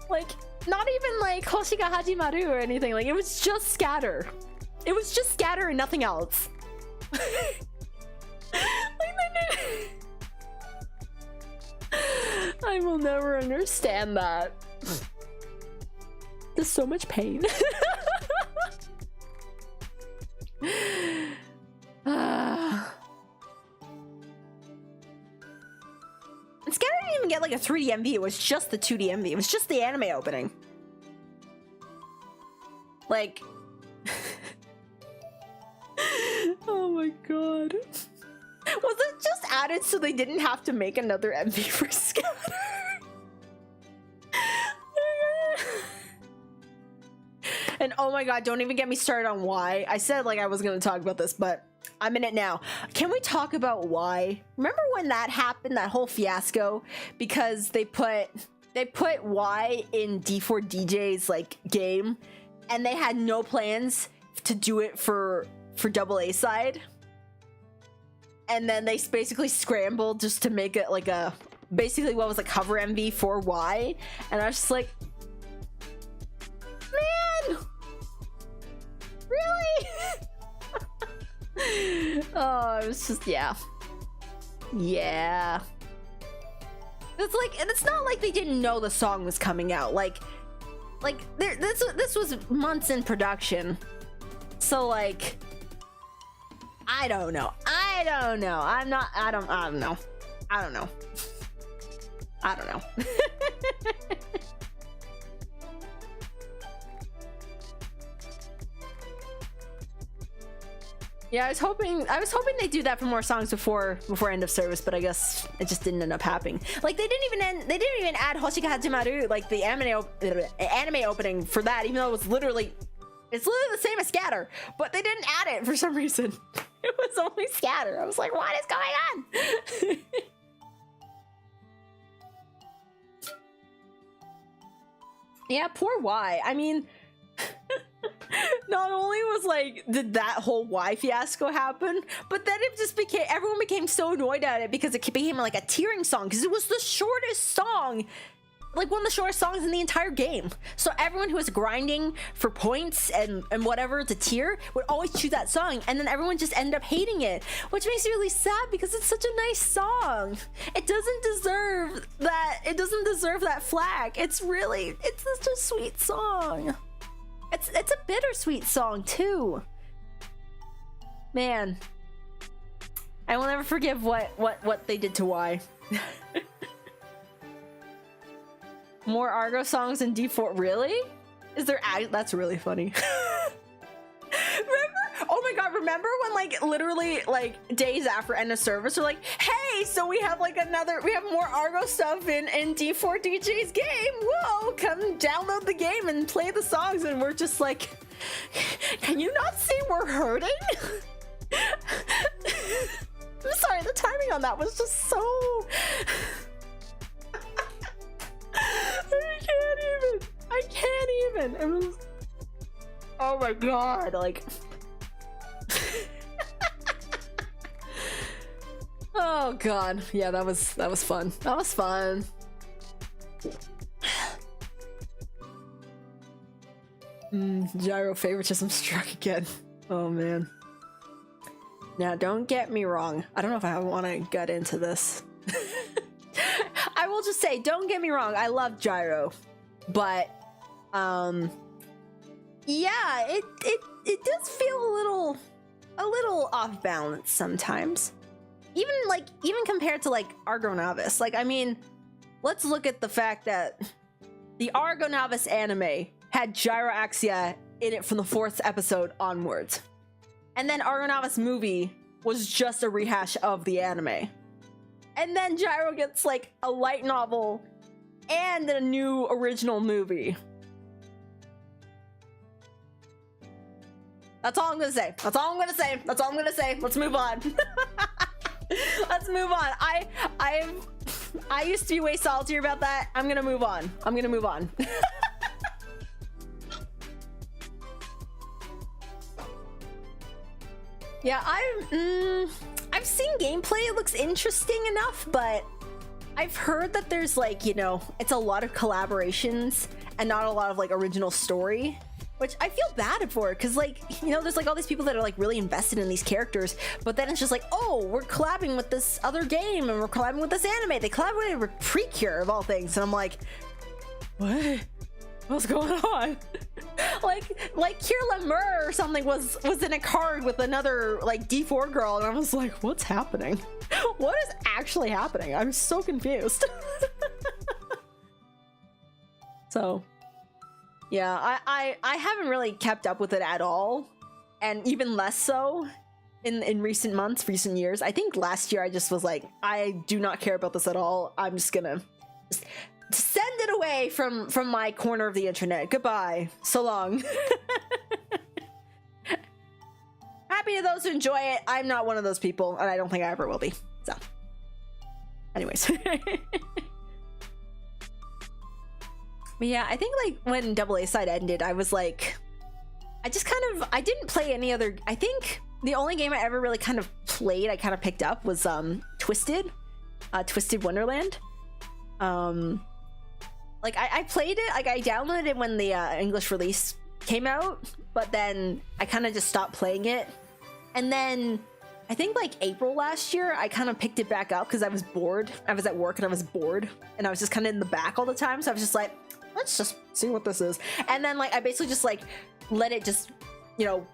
Like, not even like Hoshi ga Hajimaru or anything. Like, it was just Scatter. It was just Scatter and nothing else. I will never understand that. There's so much pain. And Scatter didn't even get like a 3D MV, it was just the 2D MV. It was just the anime opening. Like... oh my god. Was it just added so they didn't have to make another MV for Scatter? And oh my god, don't even get me started on why. I said like I was gonna talk about this, but I'm in it now. Can we talk about why? Remember when that happened, that whole fiasco? Because they put Y in D4DJ's like game, and they had no plans to do it for AA side. And then they basically scrambled just to make it like a, basically what was a cover MV for Y. And I was just like, man, really? Oh, it was just, yeah. It's like, and it's not like they didn't know the song was coming out. Like this was months in production. So like, I don't know. I don't know. Yeah, I was hoping they do that for more songs before end of service, but I guess it just didn't end up happening. Like they didn't even add Hoshi ga Hajimaru, like the anime opening for that, even though it's literally the same as Scatter, but they didn't add it for some reason. It was only Scatter. I was like, what is going on? Yeah, poor Y. I mean, not only was like, did that whole Y fiasco happen, but then it just became, everyone became so annoyed at it because it became like a tearing song, because it was the shortest song, like one of the shortest songs in the entire game. So everyone who was grinding for points and whatever to tier would always choose that song, and then everyone just ended up hating it, which makes me really sad because it's such a nice song. It doesn't deserve that flag. It's such a sweet song. It's a bittersweet song too. Man, I will never forgive what they did to Y. More Argo songs in D4. Really? Is there? That's really funny. Oh my god, remember when like literally like days after end of service we're like, hey, so we have more Argo stuff in D4 DJ's game. Whoa, come download the game and play the songs, and we're just like, can you not see we're hurting? I'm sorry, the timing on that was just so I can't even. It was, oh my god, like oh god, yeah, that was fun. That was fun. Gyro favoritism struck again. Oh man. Now don't get me wrong, I don't know if I want to gut into this. I will just say, don't get me wrong, I love Gyro, but yeah, it does feel a little off balance sometimes. Even compared to like Argonavis. Like, I mean, let's look at the fact that the Argonavis anime had Gyroaxia in it from the 4th episode onwards. And then Argonavis movie was just a rehash of the anime. And then Gyro gets like a light novel and a new original movie. That's all I'm gonna say. That's all I'm gonna say. That's all I'm gonna say. Let's move on. Let's move on. I used to be way saltier about that. I'm gonna move on. I'm gonna move on. Yeah, I've seen gameplay. It looks interesting enough, but I've heard that there's like, you know, it's a lot of collaborations and not a lot of like original story, which I feel bad for, because like, you know, there's like all these people that are like really invested in these characters, but then it's just like, oh, we're collabing with this other game and we're collabing with this anime. They collaborated with Precure of all things, and I'm like, what? What's going on? like Kier Lemur or something was in a card with another like D4 girl, and I was like, what's happening? What is actually happening? I'm so confused. So yeah, I haven't really kept up with it at all, and even less so in recent months, recent years. I think last year I just was like, I do not care about this at all. I'm just gonna send it away from my corner of the internet. Goodbye. So long. Happy to those who enjoy it. I'm not one of those people, and I don't think I ever will be. So, anyways. But yeah, I think like when Double A side ended, I was like, I didn't play any other. I think the only game I ever really kind of played, I kind of picked up was Twisted Wonderland. Like I played it, like I downloaded it when the English release came out, but then I kind of just stopped playing it. And then I think like April last year, I kind of picked it back up because I was bored. I was at work and I was bored, and I was just kind of in the back all the time. So I was just like, let's just see what this is. And then like I basically just like let it just, you know,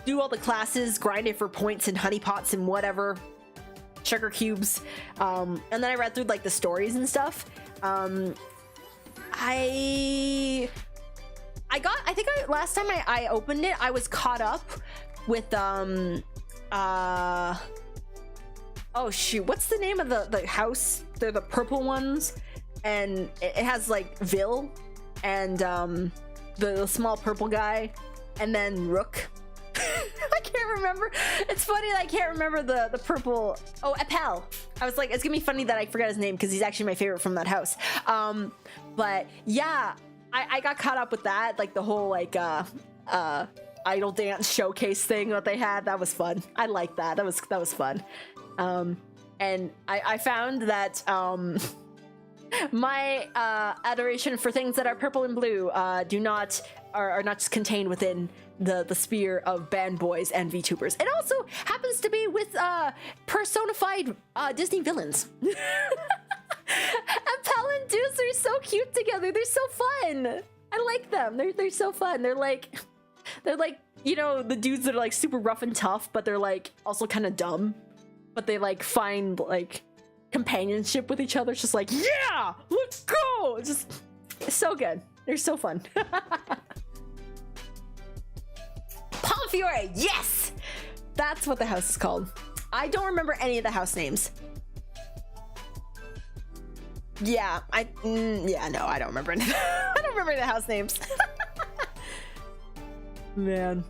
do all the classes, grind it for points and honeypots and whatever, sugar cubes. And then I read through like the stories and stuff. I think last time I opened it, I was caught up with oh shoot, what's the name of the house? They're the purple ones, and it has like Vil and the small purple guy, and then Rook. I can't remember. It's funny that I can't remember the purple. Oh, Appel. I was like, it's gonna be funny that I forgot his name because he's actually my favorite from that house. But yeah, I got caught up with that, like the whole like idol dance showcase thing that they had. That was fun. I liked that. That was fun. And I found that my adoration for things that are purple and blue are not just contained within the sphere of band boys and VTubers. It also happens to be with personified Disney villains. Appel and Deuce are so cute together. They're so fun. I like them. They're so fun. They're like, you know, the dudes that are like super rough and tough, but they're like also kind of dumb. But they like find like companionship with each other. It's just like, yeah, let's go. It's so good. They're so fun. Palmfiore, yes! That's what the house is called. I don't remember any of the house names. Yeah, yeah, no, I don't remember any. I don't remember any of the house names. Man.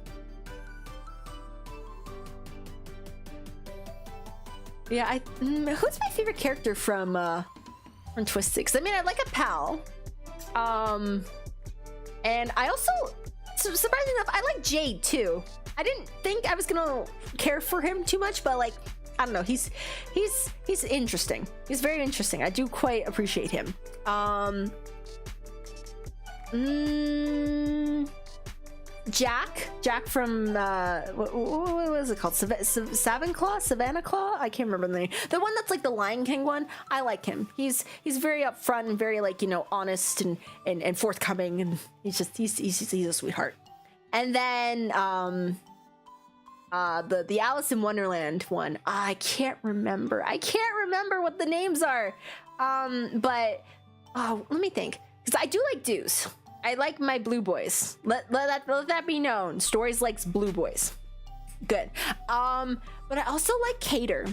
Yeah, who's my favorite character from Twisted? 'Cause I mean, I like a pal. And I also, surprisingly enough, I like Jade too. I didn't think I was gonna care for him too much, but like, I don't know, he's interesting. He's very interesting. I do quite appreciate him. Jack from what was it called? Savannah Claw? I can't remember the name. The one that's like the Lion King one. I like him. He's very upfront and very like, you know, honest and forthcoming, and he's a sweetheart. And then the Alice in Wonderland one. I can't remember what the names are. But let me think, because I do like Deuce. I like my blue boys. Let that be known. Stories likes blue boys. Good. But I also like Cater.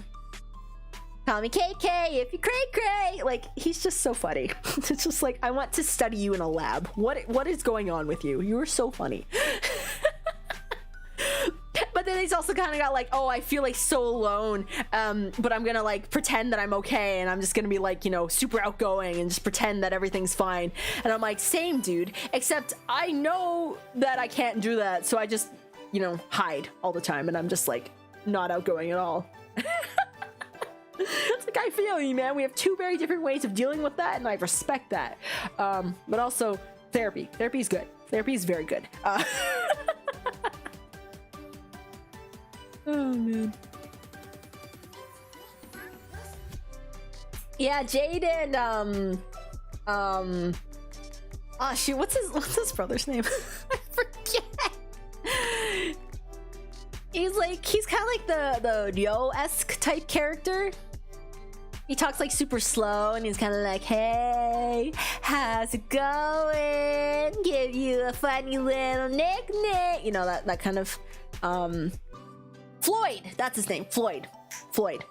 Call me KK if you cray. Like, he's just so funny. It's just like, I want to study you in a lab. What is going on with you? You are so funny. But then he's also kind of got like, oh, I feel like so alone, but I'm gonna like pretend that I'm okay, and I'm just gonna be like, you know, super outgoing and just pretend that everything's fine. And I'm like, same dude, except I know that I can't do that, so I just, you know, hide all the time, and I'm just like not outgoing at all. It's like, I feel you, man. We have two very different ways of dealing with that, and I respect that. But also therapy. Therapy's good. Therapy is very good. Oh man. Yeah, Jade and oh shoot, what's his brother's name? I forget. He's kind of like the Yo-esque type character. He talks like super slow, and he's kind of like, hey, how's it going? Give you a funny little nickname. You know, that kind of Floyd, that's his name. Floyd.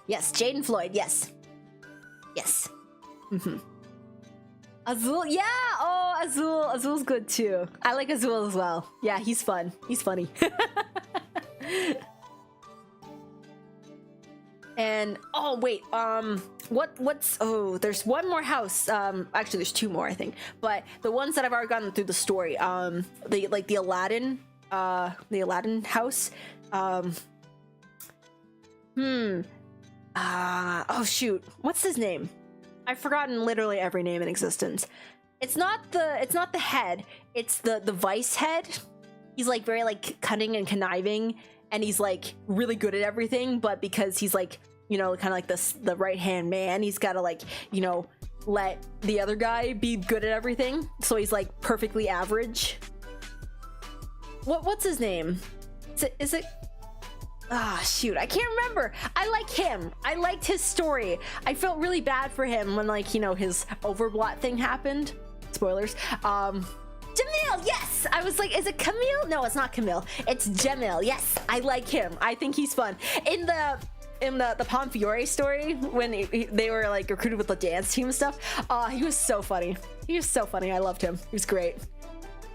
Yes, Jaden Floyd. Yes. Azul, yeah. Oh, Azul's good too. I like Azul as well. Yeah, he's fun. He's funny. And oh wait, there's one more house. Actually, there's two more, I think. But the ones that I've already gotten through the story, the Aladdin house. Oh shoot, what's his name? I've forgotten literally every name in existence. It's not the head, it's the vice head. He's like very like cunning and conniving, and he's like really good at everything, but because he's like, you know, kind of like the right hand man, he's got to like, you know, let the other guy be good at everything, so he's like perfectly average. What's his name? Is it shoot, I can't remember. I like him. I liked his story. I felt really bad for him when, like, you know, his overblot thing happened. Spoilers. Jamil, yes! I was like, is it Camille? No, it's not Camille. It's Jamil. Yes, I like him. I think he's fun. In the Ponfiore story, when they were like recruited with the dance team and stuff, he was so funny. I loved him. He was great.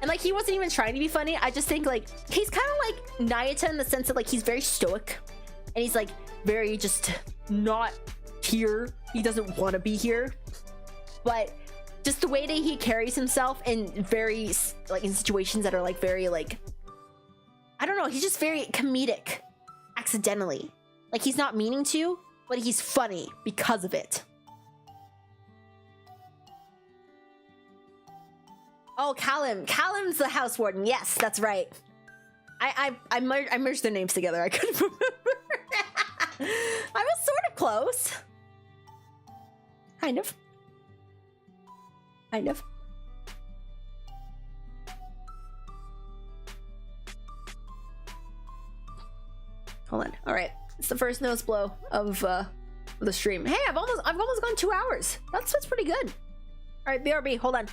And like, he wasn't even trying to be funny. I just think like he's kind of like Nayata in the sense that like he's very stoic, and he's like very just not here. He doesn't want to be here, but just the way that he carries himself in very like in situations that are like very like, I don't know, he's just very comedic accidentally. Like, he's not meaning to, but he's funny because of it. Oh, Callum's the house warden. Yes, that's right. I merged their names together. I couldn't remember. I was sort of close. Kind of. Hold on. All right. It's the first nose blow of the stream. Hey, I've almost gone 2 hours. That's pretty good. All right, BRB, hold on.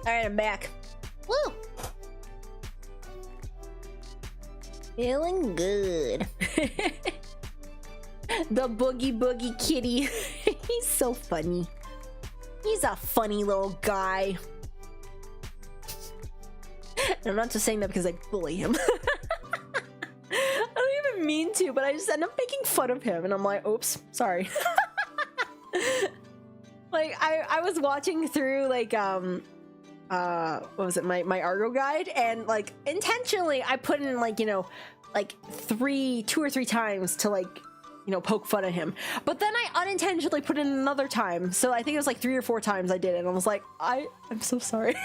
All right, I'm back. Woo! Feeling good. The Boogie Boogie Kitty. He's so funny. He's a funny little guy. And I'm not just saying that because I bully him. I don't even mean to, but I just end up making fun of him, and I'm like, oops, sorry. Like I was watching through like what was it, my Argo guide, and like intentionally I put in like, you know, like 2 or 3 times to like, you know, poke fun at him, but then I unintentionally put in another time, so I think it was like 3 or 4 times I did it, and I was like, I'm so sorry.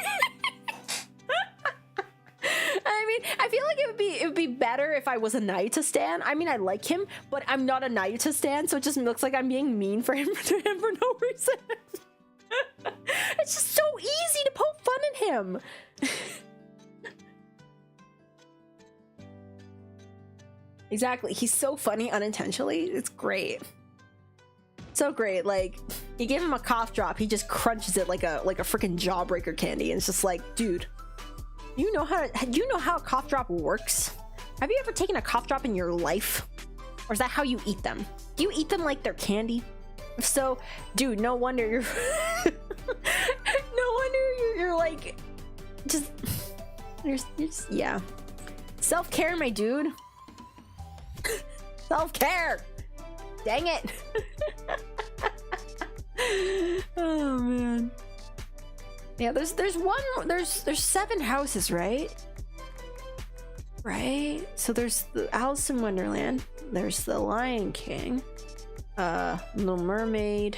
I mean, I feel like it would be better if I was a Nayuta stan. I mean, I like him, but I'm not a Nayuta stan, so it just looks like I'm being mean for him to him for no reason. It's just so easy to poke fun at him. Exactly. He's so funny unintentionally. It's great. So great. Like, you give him a cough drop, he just crunches it like a freaking jawbreaker candy, and it's just like, dude, do you know how a cough drop works? Have you ever taken a cough drop in your life? Or is that how you eat them? Do you eat them like they're candy? If so, dude, no wonder you're no wonder you're like you're just yeah. Self-care, my dude. Self-care. Dang it. Oh man. Yeah, there's 7 houses, right? Right? So there's the Alice in Wonderland, there's the Lion King, Little Mermaid,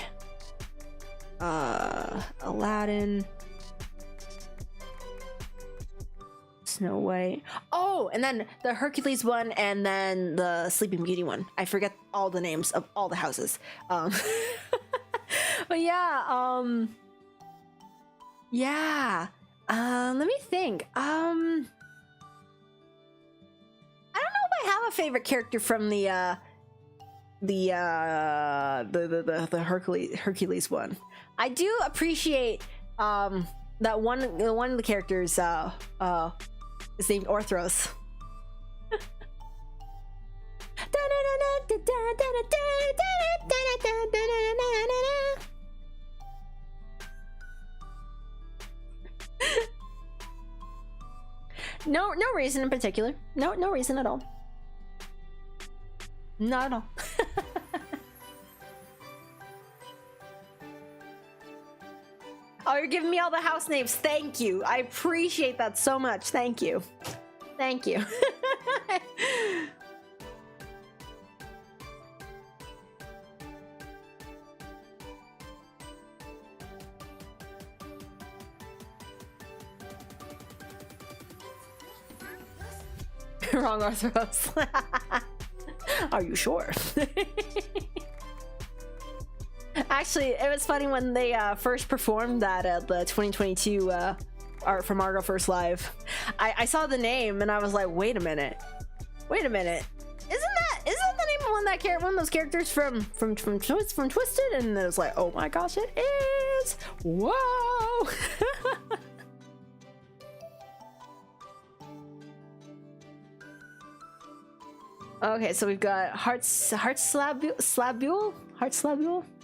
Aladdin, Snow White. Oh, and then the Hercules one, and then the Sleeping Beauty one. I forget all the names of all the houses. But yeah, yeah. Let me think. I don't know if I have a favorite character from the Hercules one. I do appreciate that one of the characters is named Orthros. No reason in particular. No reason at all. Not at all. Oh, you're giving me all the house names. Thank you. I appreciate that so much. Thank you. Thank you. Wrong Arthros. Are you sure? Actually, it was funny when they first performed that at the 2022 Art from Argo First Live. I saw the name and I was like, wait a minute. Isn't that the name of one of those characters from Twisted? And it was like, oh my gosh, it is. Whoa. Okay, so we've got Heartslabule.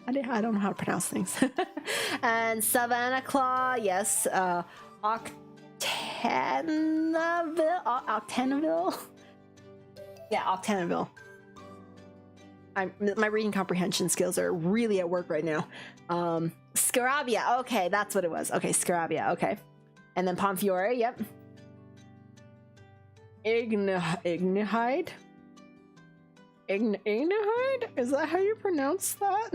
I don't know how to pronounce things. And Savannah Claw, yes. Octanaville. Yeah, Octanaville. My reading comprehension skills are really at work right now. Scarabia. Okay, that's what it was. Okay, Scarabia. Okay, and then Pomfiore. Yep. Ignihide. Ignihide? Is that how you pronounce that?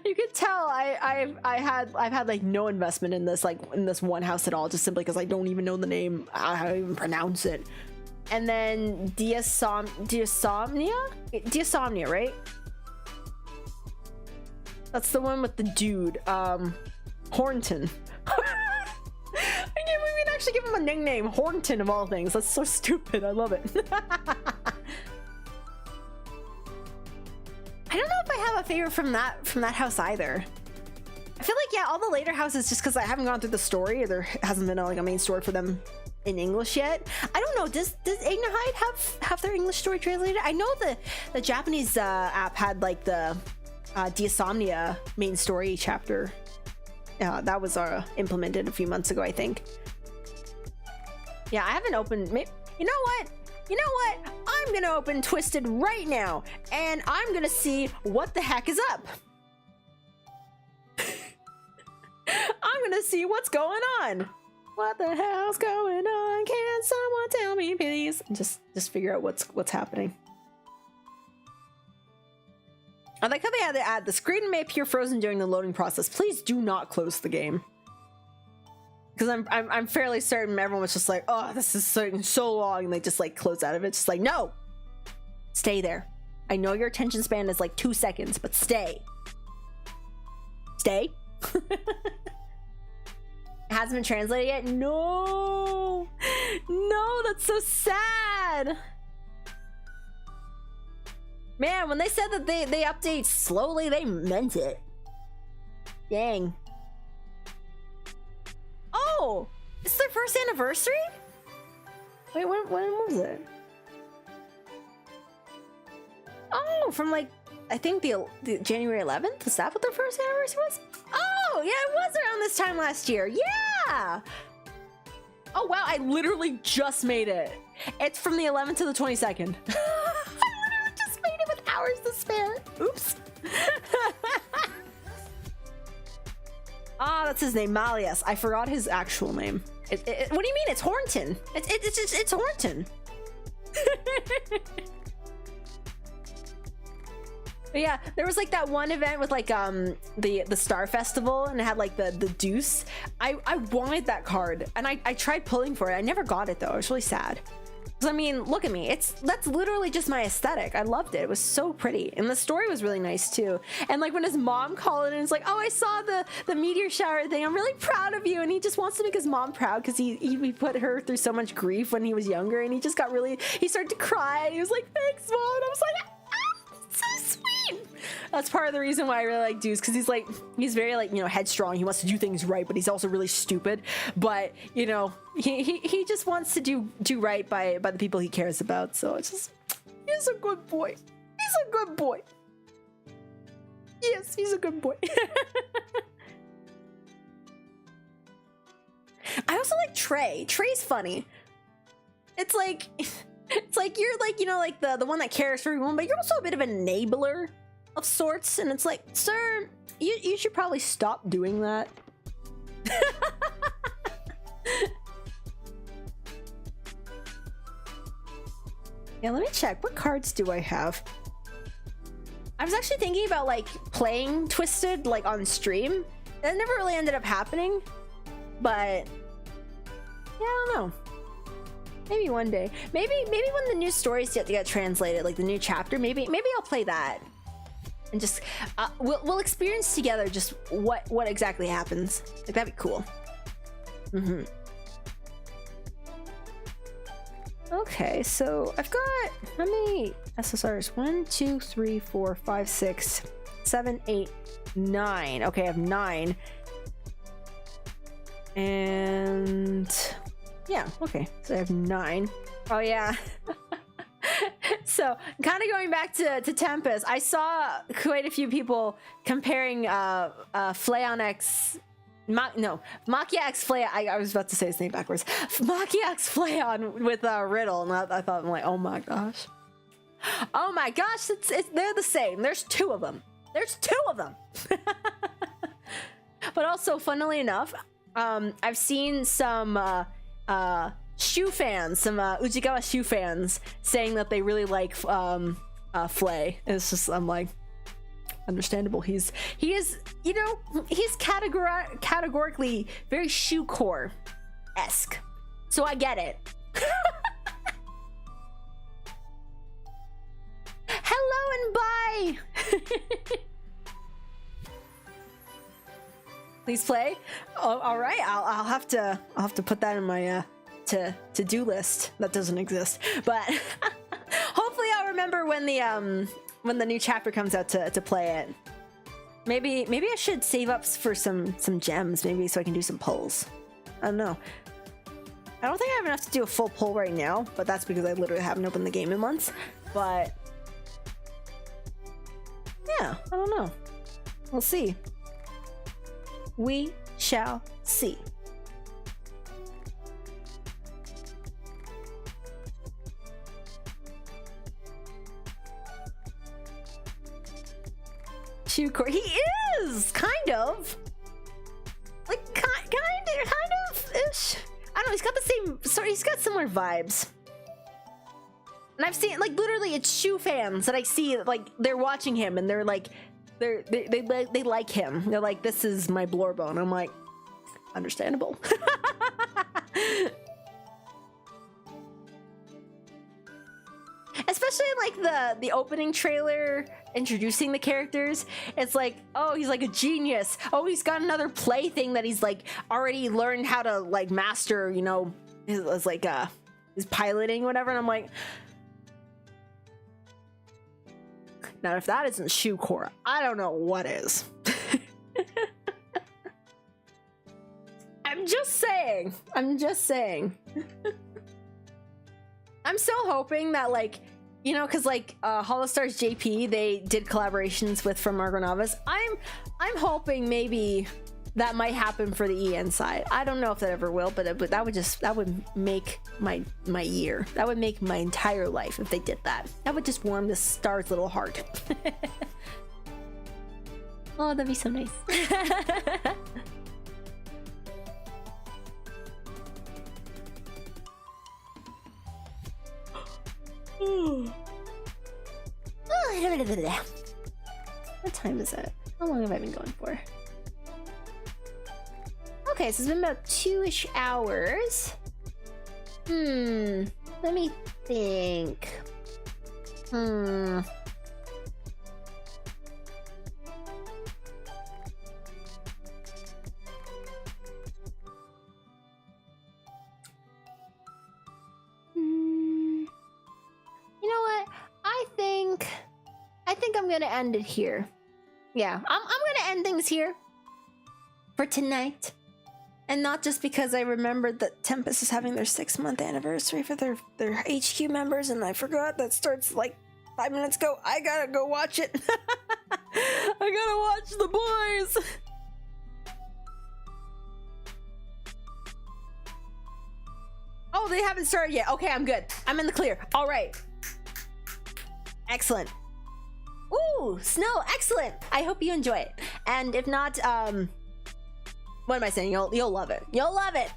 You could tell I've had like no investment in this one house at all, just simply because I don't even know the name, how to even pronounce it. And then Diasomnia, right? That's the one with the dude, Hornton. I can't believe we'd actually give him a nickname, Hornton of all things. That's so stupid. I love it. I don't know if I have a favorite from that house either. I feel like, yeah, all the later houses, just because I haven't gone through the story, or there hasn't been like a main story for them in English yet. I don't know. Does Ignite have their English story translated? I know the Japanese app had like the Diasomnia main story chapter. That was implemented a few months ago, I think. Yeah, I haven't opened. You know what? You know what? I'm gonna open Twisted right now, and I'm gonna see what the heck is up. I'm gonna see what's going on. What the hell's going on? Can someone tell me, please? Just figure out what's happening. I like how they had to add the screen may appear frozen during the loading process. Please do not close the game. Because I'm fairly certain everyone was just like, oh, this is so long, and they just like close out of it. Just like, no, stay there. I know your attention span is like 2 seconds, but stay. Stay. It hasn't been translated yet. No, that's so sad. Man, when they said that they update slowly, they meant it. Dang. Oh, it's their first anniversary? Wait, when was it? Oh, from like, I think the January 11th? Is that what their first anniversary was? Oh, yeah, it was around this time last year. Yeah. Oh, wow, I literally just made it. It's from the 11th to the 22nd. I literally just made it with hours to spare. Oops. Ah, that's his name, Malleus. I forgot his actual name. What do you mean? It's Hornton. It's Hornton. But yeah, there was like that one event with like the Star Festival, and it had like the Deuce. I wanted that card, and I tried pulling for it. I never got it though. I was really sad. I mean, look at me. That's literally just my aesthetic. I loved it. It was so pretty. And the story was really nice too. And like when his mom called in and it's like, oh, I saw the meteor shower thing. I'm really proud of you. And he just wants to make his mom proud because he put her through so much grief when he was younger. And he just got he started to cry. And he was like, thanks, Mom. And I was like, ah, so sweet. That's part of the reason why I really like Deuce, because he's very like, you know, headstrong. He wants to do things right, but he's also really stupid. But, you know, he just wants to do right by the people he cares about. So it's just, he's a good boy. He's a good boy. Yes, he's a good boy. I also like Trey. Trey's funny. It's like you're like, you know, like the one that cares for everyone, but you're also a bit of an enabler of sorts. And it's like, sir, you should probably stop doing that. Yeah, let me check. What cards do I have? I was actually thinking about like playing Twisted like on stream. That never really ended up happening, but yeah, I don't know. Maybe one day. Maybe when the new stories get translated, like the new chapter, maybe I'll play that. And just we'll experience together just what exactly happens. Like that'd be cool. Mm-hmm. Okay, so I've got how many SSRs? 1, 2, 3, 4, 5, 6, 7, 8, 9. Okay, I have 9. And yeah, okay, so I have 9. Oh yeah. So kind of going back to Tempest, I saw quite a few people comparing Fleon X Makia X Fleon. I was about to say his name backwards. Makia X Fleon with Riddle, and I thought, I'm like, oh my gosh, they're the same. There's 2 of them. But also, funnily enough, I've seen some shoe fans, some Ujigawa shoe fans, saying that they really like Flay. It's just, I'm like, understandable. He is, you know, he's categorically very shoe core-esque. So I get it. Hello and bye. Please play. Oh, all right. I'll have to put that in my to-do list that doesn't exist, but hopefully I'll remember when the new chapter comes out to play it. Maybe I should save up for some gems, maybe, so I can do some pulls. I don't know. I don't think I have enough to do a full pull right now, but that's because I literally haven't opened the game in months. But yeah, I don't know. We'll see. We shall see. Shoecore. He is kind of like kind of ish. I don't know. He's got the same. Sorry, he's got similar vibes. And I've seen like literally it's shoe fans that I see like they're watching him and they're like they like him. They're like, this is my Blorbone. I'm like, understandable. Especially like the opening trailer introducing the characters, it's like, oh, he's like a genius. Oh, he's got another plaything that he's like already learned how to like master, you know, his like his piloting, whatever. And I'm like, now if that isn't Shoecore, I don't know what is. I'm just saying. I'm just saying. I'm still hoping that, like, you know, because like HoloStars JP, they did collaborations with From Margot Navas. I'm hoping maybe that might happen for the EN side. I don't know if that ever will, but that would make my year. That would make my entire life if they did that. That would just warm the star's little heart. Oh, that'd be so nice. What time is it? How long have I been going for? Okay, so it's been about 2-ish hours. Let me think. You know what? I think I'm gonna end it here. Yeah, I'm gonna end things here for tonight. And not just because I remembered that Tempest is having their 6-month anniversary for their HQ members, and I forgot that starts like 5 minutes ago. I gotta go watch it. I gotta watch the boys. Oh, they haven't started yet. Okay, I'm good. I'm in the clear. All right. Excellent. Ooh, snow. Excellent. I hope you enjoy it. And if not, what am I saying? You'll love it. You'll love it.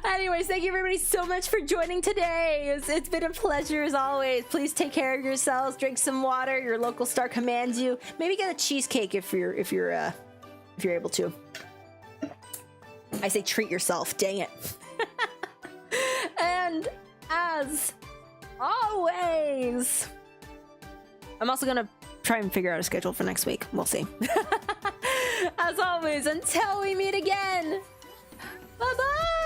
Anyways, thank you everybody so much for joining today. It's been a pleasure as always. Please take care of yourselves. Drink some water. Your local star commands you. Maybe get a cheesecake if you're able to. I say treat yourself. Dang it. And as always, I'm also gonna try and figure out a schedule for next week. We'll see. As always, until we meet again, bye-bye!